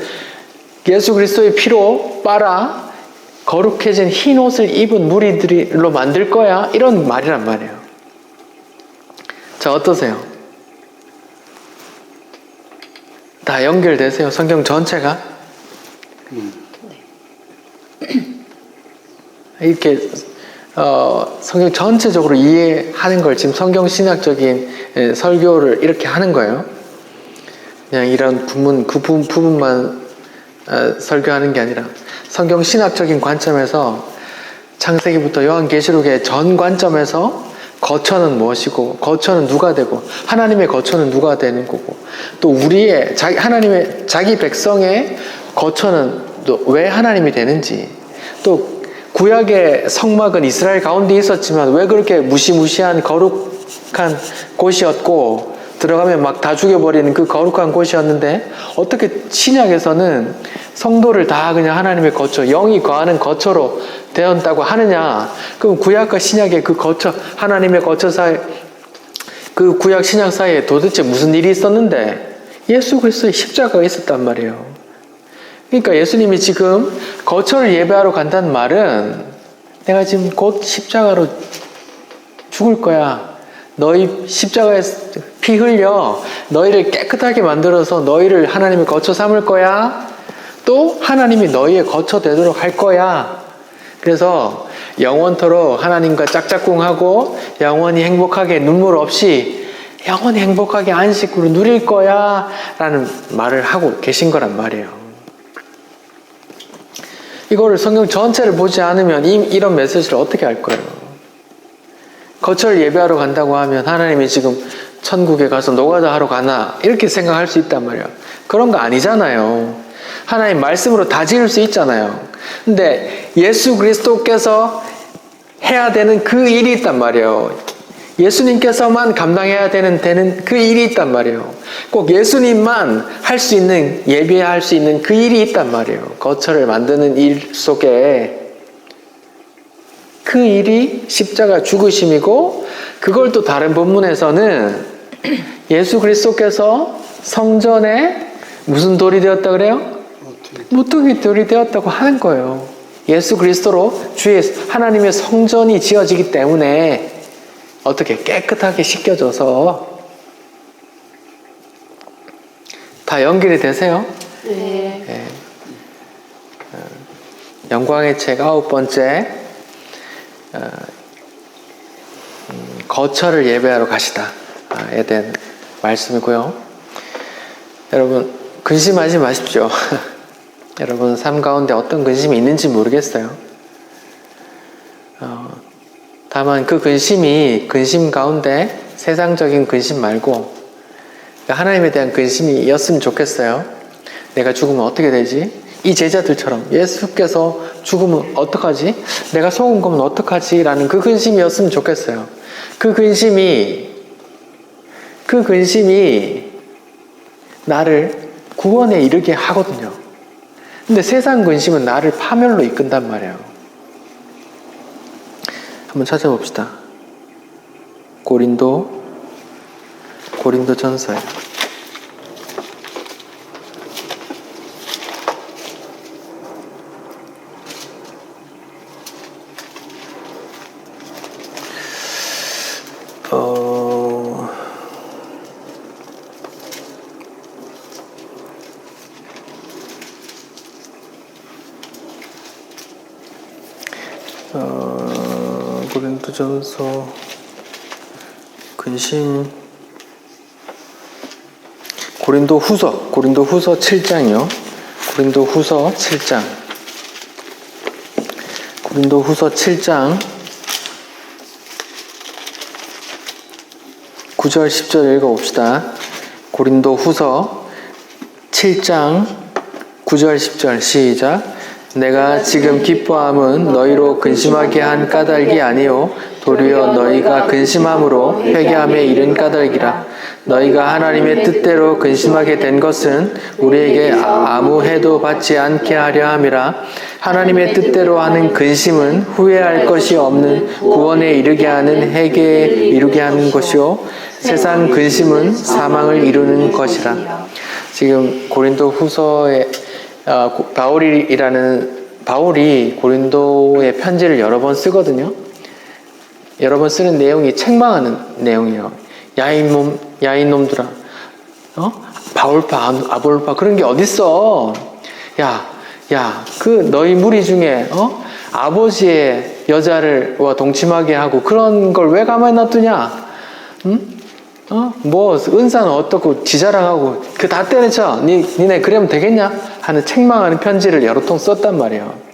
예수 그리스도의 피로 빨아 거룩해진 흰 옷을 입은 무리들로 만들 거야. 이런 말이란 말이에요. 자, 어떠세요? 다 연결되세요? 성경 전체가? 이렇게 성경 전체적으로 이해하는 걸 지금 성경 신학적인 설교를 이렇게 하는 거예요. 그냥 이런 부분만 설교하는 게 아니라 성경 신학적인 관점에서 창세기부터 요한계시록의 전 관점에서 거처는 무엇이고 거처는 누가 되고 하나님의 거처는 누가 되는 거고 또 우리의 하나님의 자기 백성의 거처는 또 왜 하나님이 되는지 또 구약의 성막은 이스라엘 가운데 있었지만 왜 그렇게 무시무시한 거룩한 곳이었고 들어가면 막 다 죽여버리는 그 거룩한 곳이었는데 어떻게 신약에서는 성도를 다 그냥 하나님의 거처, 영이 거하는 거처로 되었다고 하느냐? 그럼 구약과 신약의 그 거처, 하나님의 거처 사이, 그 구약 신약 사이에 도대체 무슨 일이 있었는데 예수 그리스도의 십자가가 있었단 말이에요. 그러니까 예수님이 지금 거처를 예배하러 간다는 말은 내가 지금 곧 십자가로 죽을 거야. 너희 십자가에 피 흘려 너희를 깨끗하게 만들어서 너희를 하나님의 거처 삼을 거야. 또 하나님이 너희의 거처 되도록 할 거야. 그래서 영원토록 하나님과 짝짝꿍하고 영원히 행복하게 눈물 없이 영원히 행복하게 안식으로 누릴 거야 라는 말을 하고 계신 거란 말이에요. 이거를 성경 전체를 보지 않으면 이런 메시지를 어떻게 알 거예요? 거처를 예배하러 간다고 하면 하나님이 지금 천국에 가서 노가다 하러 가나 이렇게 생각할 수 있단 말이에요. 그런 거 아니잖아요. 하나님 말씀으로 다 지을 수 있잖아요. 근데 예수 그리스도께서 해야 되는 그 일이 있단 말이에요. 예수님께서만 감당해야 되는 그 일이 있단 말이에요. 꼭 예수님만 할 수 있는, 예배할 수 있는 그 일이 있단 말이에요. 거처를 만드는 일 속에 그 일이 십자가 죽으심이고, 그걸 또 다른 본문에서는 예수 그리스도께서 성전에 무슨 돌이 되었다 그래요? 모퉁이 돌이 되었다고 하는 거예요. 예수 그리스도로 주의 하나님의 성전이 지어지기 때문에 어떻게 깨끗하게 씻겨져서 다 연결이 되세요? 네. 네. 영광의 책 9번째 거처를 예배하러 가시다에 대한 말씀이고요. 여러분 근심하지 마십시오. 여러분 삶 가운데 어떤 근심이 있는지 모르겠어요. 다만 그 근심 가운데 세상적인 근심 말고 하나님에 대한 근심이었으면 좋겠어요. 내가 죽으면 어떻게 되지? 이 제자들처럼 예수께서 죽으면 어떡하지? 내가 속은 거면 어떡하지? 라는 그 근심이었으면 좋겠어요. 그 근심이 나를 구원에 이르게 하거든요. 근데 세상 근심은 나를 파멸로 이끈단 말이에요. 한번 찾아봅시다. 고린도전서에 고린도전서 근심 고린도후서 7장이요. 고린도후서 7장 9절 10절 읽어봅시다. 고린도후서 7장 9절 10절 시작. 내가 지금 기뻐함은 너희로 근심하게 한 까닭이 아니요 도리어 너희가 근심함으로 회개함에 이른 까닭이라. 너희가 하나님의 뜻대로 근심하게 된 것은 우리에게 아무 해도 받지 않게 하려 함이라. 하나님의 뜻대로 하는 근심은 후회할 것이 없는 구원에 이르게 하는 회개에 이르게 하는 것이요 세상 근심은 사망을 이루는 것이라. 지금 고린도 후서에 바울이 고린도의 편지를 여러 번 쓰거든요. 여러 번 쓰는 내용이 책망하는 내용이에요. 야 이놈들아, 바울파, 아볼파 그런 게 어딨어? 그 너희 무리 중에 아버지의 여자를 동침하게 하고 그런 걸 왜 가만히 놔두냐? 응? 뭐 은사는 어떻고 지자랑하고 그 다 때려쳐. 니네 그러면 되겠냐? 하는 책망하는 편지를 여러 통 썼단 말이에요.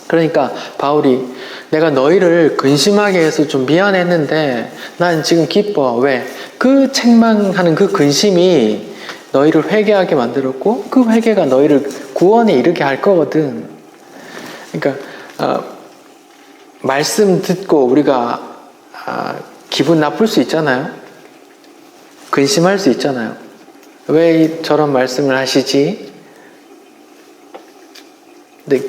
그러니까 바울이 내가 너희를 근심하게 해서 좀 미안했는데 난 지금 기뻐. 왜? 그 책망하는 그 근심이 너희를 회개하게 만들었고 그 회개가 너희를 구원에 이르게 할 거거든. 그러니까 말씀 듣고 우리가 기분 나쁠 수 있잖아요. 근심할 수 있잖아요. 왜 저런 말씀을 하시지? 근데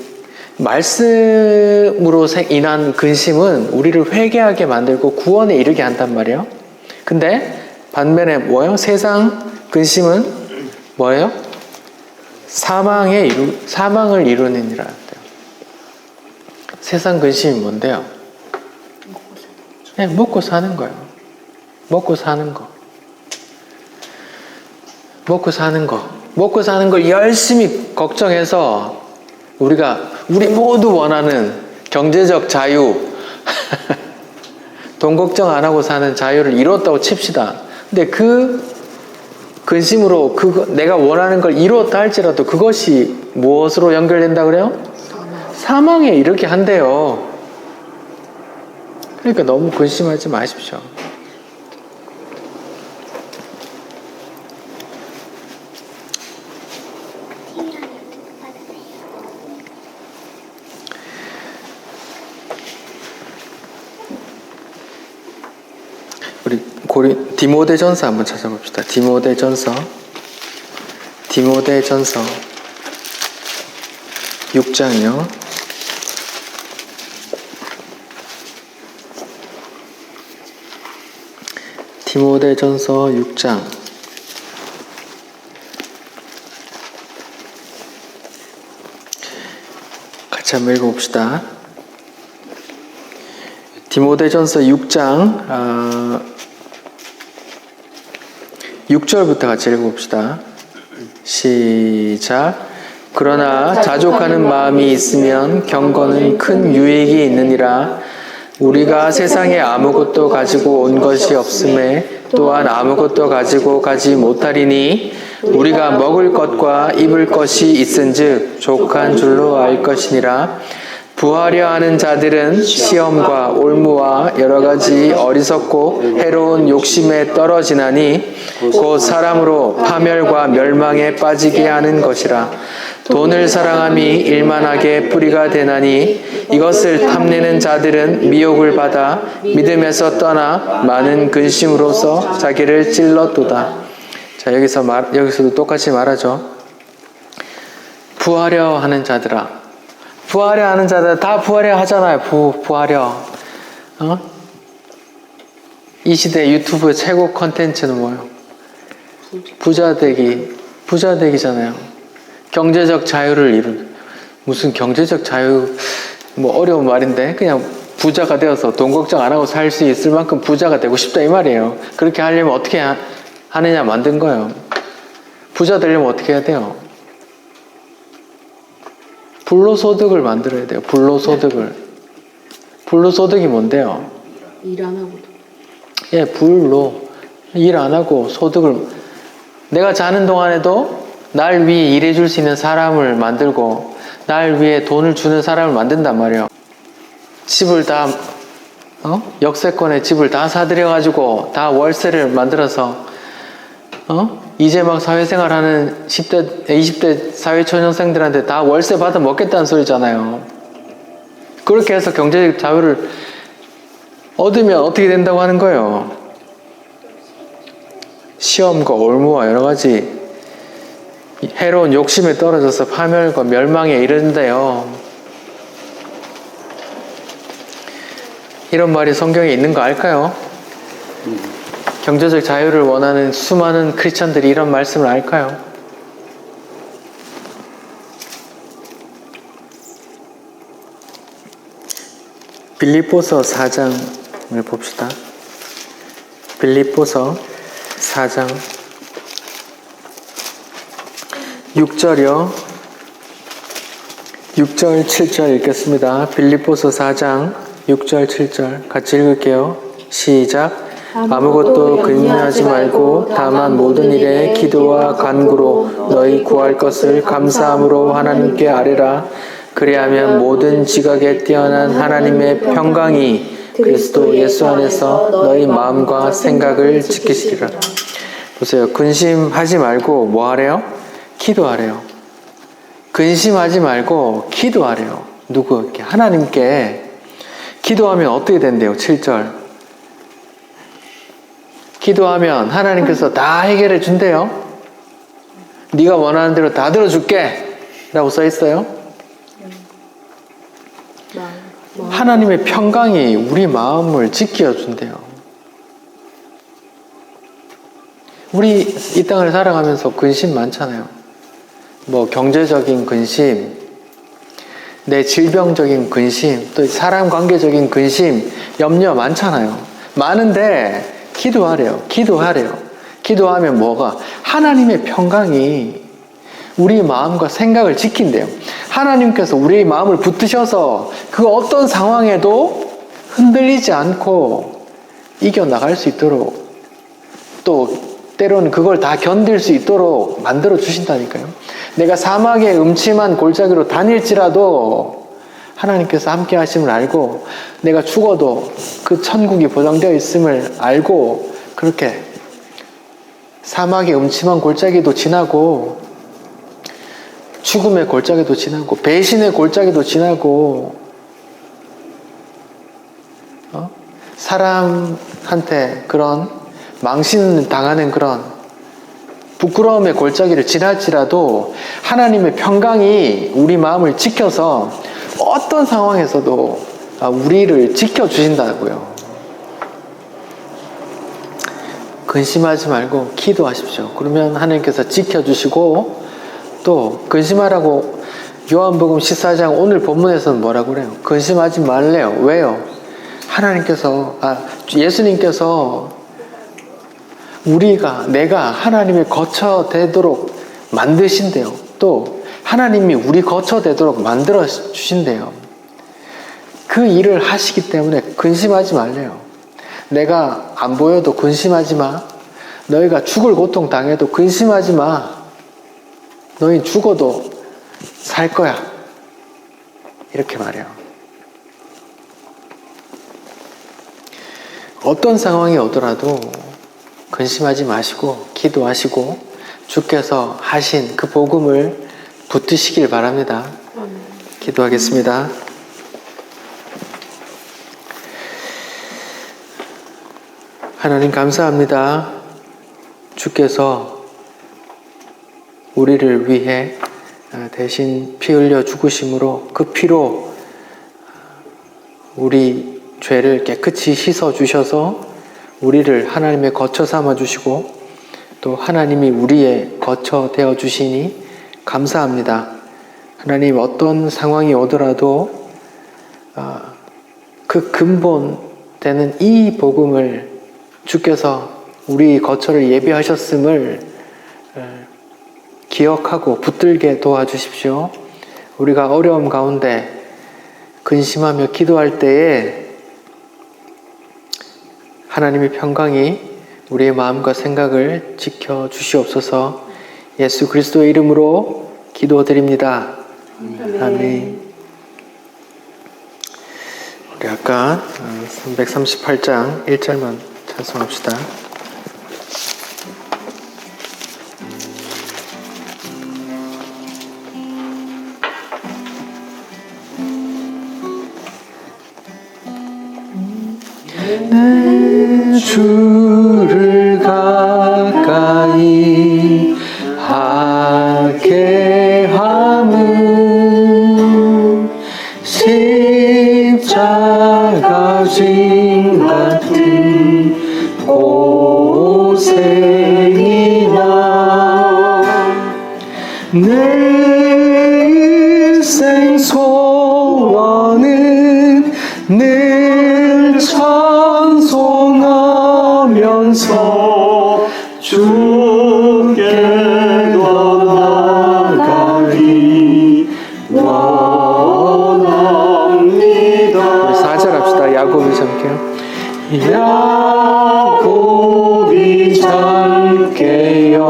말씀으로 인한 근심은 우리를 회개하게 만들고 구원에 이르게 한단 말이에요. 근데 반면에 뭐예요? 세상 근심은 뭐예요? 사망을 이루느니라. 세상 근심이 뭔데요? 먹고 사는 거예요. 먹고 사는 거. 먹고 사는 걸 열심히 걱정해서 우리 모두 원하는 경제적 자유, 돈 걱정 안 하고 사는 자유를 이뤘다고 칩시다. 근데 그 근심으로 내가 원하는 걸 이뤘다 할지라도 그것이 무엇으로 연결된다 그래요? 사망에 이르게 한대요. 그러니까 너무 근심하지 마십시오. 우리 디모데전서 한번 찾아봅시다. 디모데전서 6장이요. 디모데전서 6장 같이 한번 읽어봅시다. 디모데전서 6장 6절부터 같이 읽어봅시다. 시작. 그러나 자족하는 마음이 있으면 경건은 큰 유익이 있느니라. 우리가 세상에 아무것도 가지고 온 것이 없음에 또한 아무것도 가지고 가지 못하리니 우리가 먹을 것과 입을 것이 있은즉 족한 줄로 알 것이니라. 부하려 하는 자들은 시험과 올무와 여러 가지 어리석고 해로운 욕심에 떨어지나니 곧 사람으로 파멸과 멸망에 빠지게 하는 것이라. 돈을 사랑함이 일만하게 뿌리가 되나니 이것을 탐내는 자들은 미혹을 받아 믿음에서 떠나 많은 근심으로서 자기를 찔렀도다. 자, 여기서도 똑같이 말하죠. 부하려 하는 자들아. 부하려 하는 자들 다 부하려 하잖아요. 부하려. 이 시대 유튜브의 최고 컨텐츠는 뭐예요? 부자되기잖아요. 경제적 자유를 무슨 경제적 자유, 뭐 어려운 말인데 그냥 부자가 되어서 돈 걱정 안 하고 살 수 있을 만큼 부자가 되고 싶다 이 말이에요. 그렇게 하려면 어떻게 하느냐 만든 거예요. 부자 되려면 어떻게 해야 돼요? 불로소득을 만들어야 돼요. 불로소득을. 불로소득이 뭔데요? 일 안 하고. 예, 일 안 하고 소득을. 내가 자는 동안에도 날 위해 일해줄 수 있는 사람을 만들고 날 위해 돈을 주는 사람을 만든단 말이에요. 집을 다 역세권의 집을 다 사들여가지고 다 월세를 만들어서 이제 막 사회생활하는 10대, 20대 사회초년생들한테 다 월세 받아 먹겠다는 소리잖아요. 그렇게 해서 경제적 자유를 얻으면 어떻게 된다고 하는 거예요? 시험과 올무와 여러 가지 해로운 욕심에 떨어져서 파멸과 멸망에 이른대요. 이런 말이 성경에 있는 거 알까요? 경제적 자유를 원하는 수많은 크리스천들이 이런 말씀을 알까요? 빌립보서 4장을 봅시다. 빌립보서 4장 6절이요. 6절 7절 읽겠습니다. 빌립보서 4장 6절 7절 같이 읽을게요. 시작. 아무것도 근심하지 말고 다만 모든 일에 기도와 간구로 너희 구할 것을 감사함으로 하나님께 아뢰라. 그리하면 모든 지각에 뛰어난 하나님의 평강이 그리스도 예수 안에서 너희 마음과 생각을 지키시리라. 보세요. 근심하지 말고 뭐 하래요? 기도하래요. 근심하지 말고 기도하래요. 누구에게? 하나님께. 기도하면 어떻게 된대요? 7절. 기도하면 하나님께서 다 해결해 준대요. 네가 원하는 대로 다 들어줄게 라고 써 있어요. 하나님의 평강이 우리 마음을 지켜준대요. 우리 이 땅을 살아가면서 근심 많잖아요. 뭐 경제적인 근심, 내 질병적인 근심, 또 사람 관계적인 근심, 염려 많잖아요. 많은데 기도하래요. 기도하래요. 기도하면 뭐가? 하나님의 평강이 우리 마음과 생각을 지킨대요. 하나님께서 우리 마음을 붙드셔서 그 어떤 상황에도 흔들리지 않고 이겨나갈 수 있도록 또 때로는 그걸 다 견딜 수 있도록 만들어 주신다니까요. 내가 사막의 음침한 골짜기로 다닐지라도 하나님께서 함께 하심을 알고 내가 죽어도 그 천국이 보장되어 있음을 알고 그렇게 사막의 음침한 골짜기도 지나고 죽음의 골짜기도 지나고 배신의 골짜기도 지나고 사람한테 그런 망신을 당하는 그런 부끄러움의 골짜기를 지날지라도 하나님의 평강이 우리 마음을 지켜서 어떤 상황에서도 우리를 지켜주신다고요. 근심하지 말고 기도하십시오. 그러면 하나님께서 지켜주시고 또 근심하라고 요한복음 14장 오늘 본문에서는 뭐라고 그래요? 근심하지 말래요. 왜요? 예수님께서 내가 하나님의 거처 되도록 만드신대요. 또 하나님이 우리 거처 되도록 만들어 주신대요. 그 일을 하시기 때문에 근심하지 말래요. 내가 안 보여도 근심하지 마. 너희가 죽을 고통 당해도 근심하지 마. 너희 죽어도 살 거야. 이렇게 말해요. 어떤 상황이 오더라도 근심하지 마시고 기도하시고 주께서 하신 그 복음을 붙드시길 바랍니다. 기도하겠습니다. 하나님 감사합니다. 주께서 우리를 위해 대신 피 흘려 죽으심으로 그 피로 우리 죄를 깨끗이 씻어 주셔서 우리를 하나님의 거처 삼아 주시고 또 하나님이 우리의 거처 되어 주시니 감사합니다. 하나님 어떤 상황이 오더라도 그 근본 되는 이 복음을 주께서 우리 거처를 예비하셨음을 기억하고 붙들게 도와주십시오. 우리가 어려움 가운데 근심하며 기도할 때에 하나님의 평강이 우리의 마음과 생각을 지켜주시옵소서. 예수 그리스도의 이름으로 기도드립니다. 아멘. 우리 아까 338장 1절만 찬송합시다. 내 주를 가까이 하게 함은 십자가 진 같은 고생이나 내 일생 소원은 늘 찬송하면서 주께 더 나아가기 원합니다. 우리 4절 합시다. 야곱이 잠게요. 야곱이 잠게요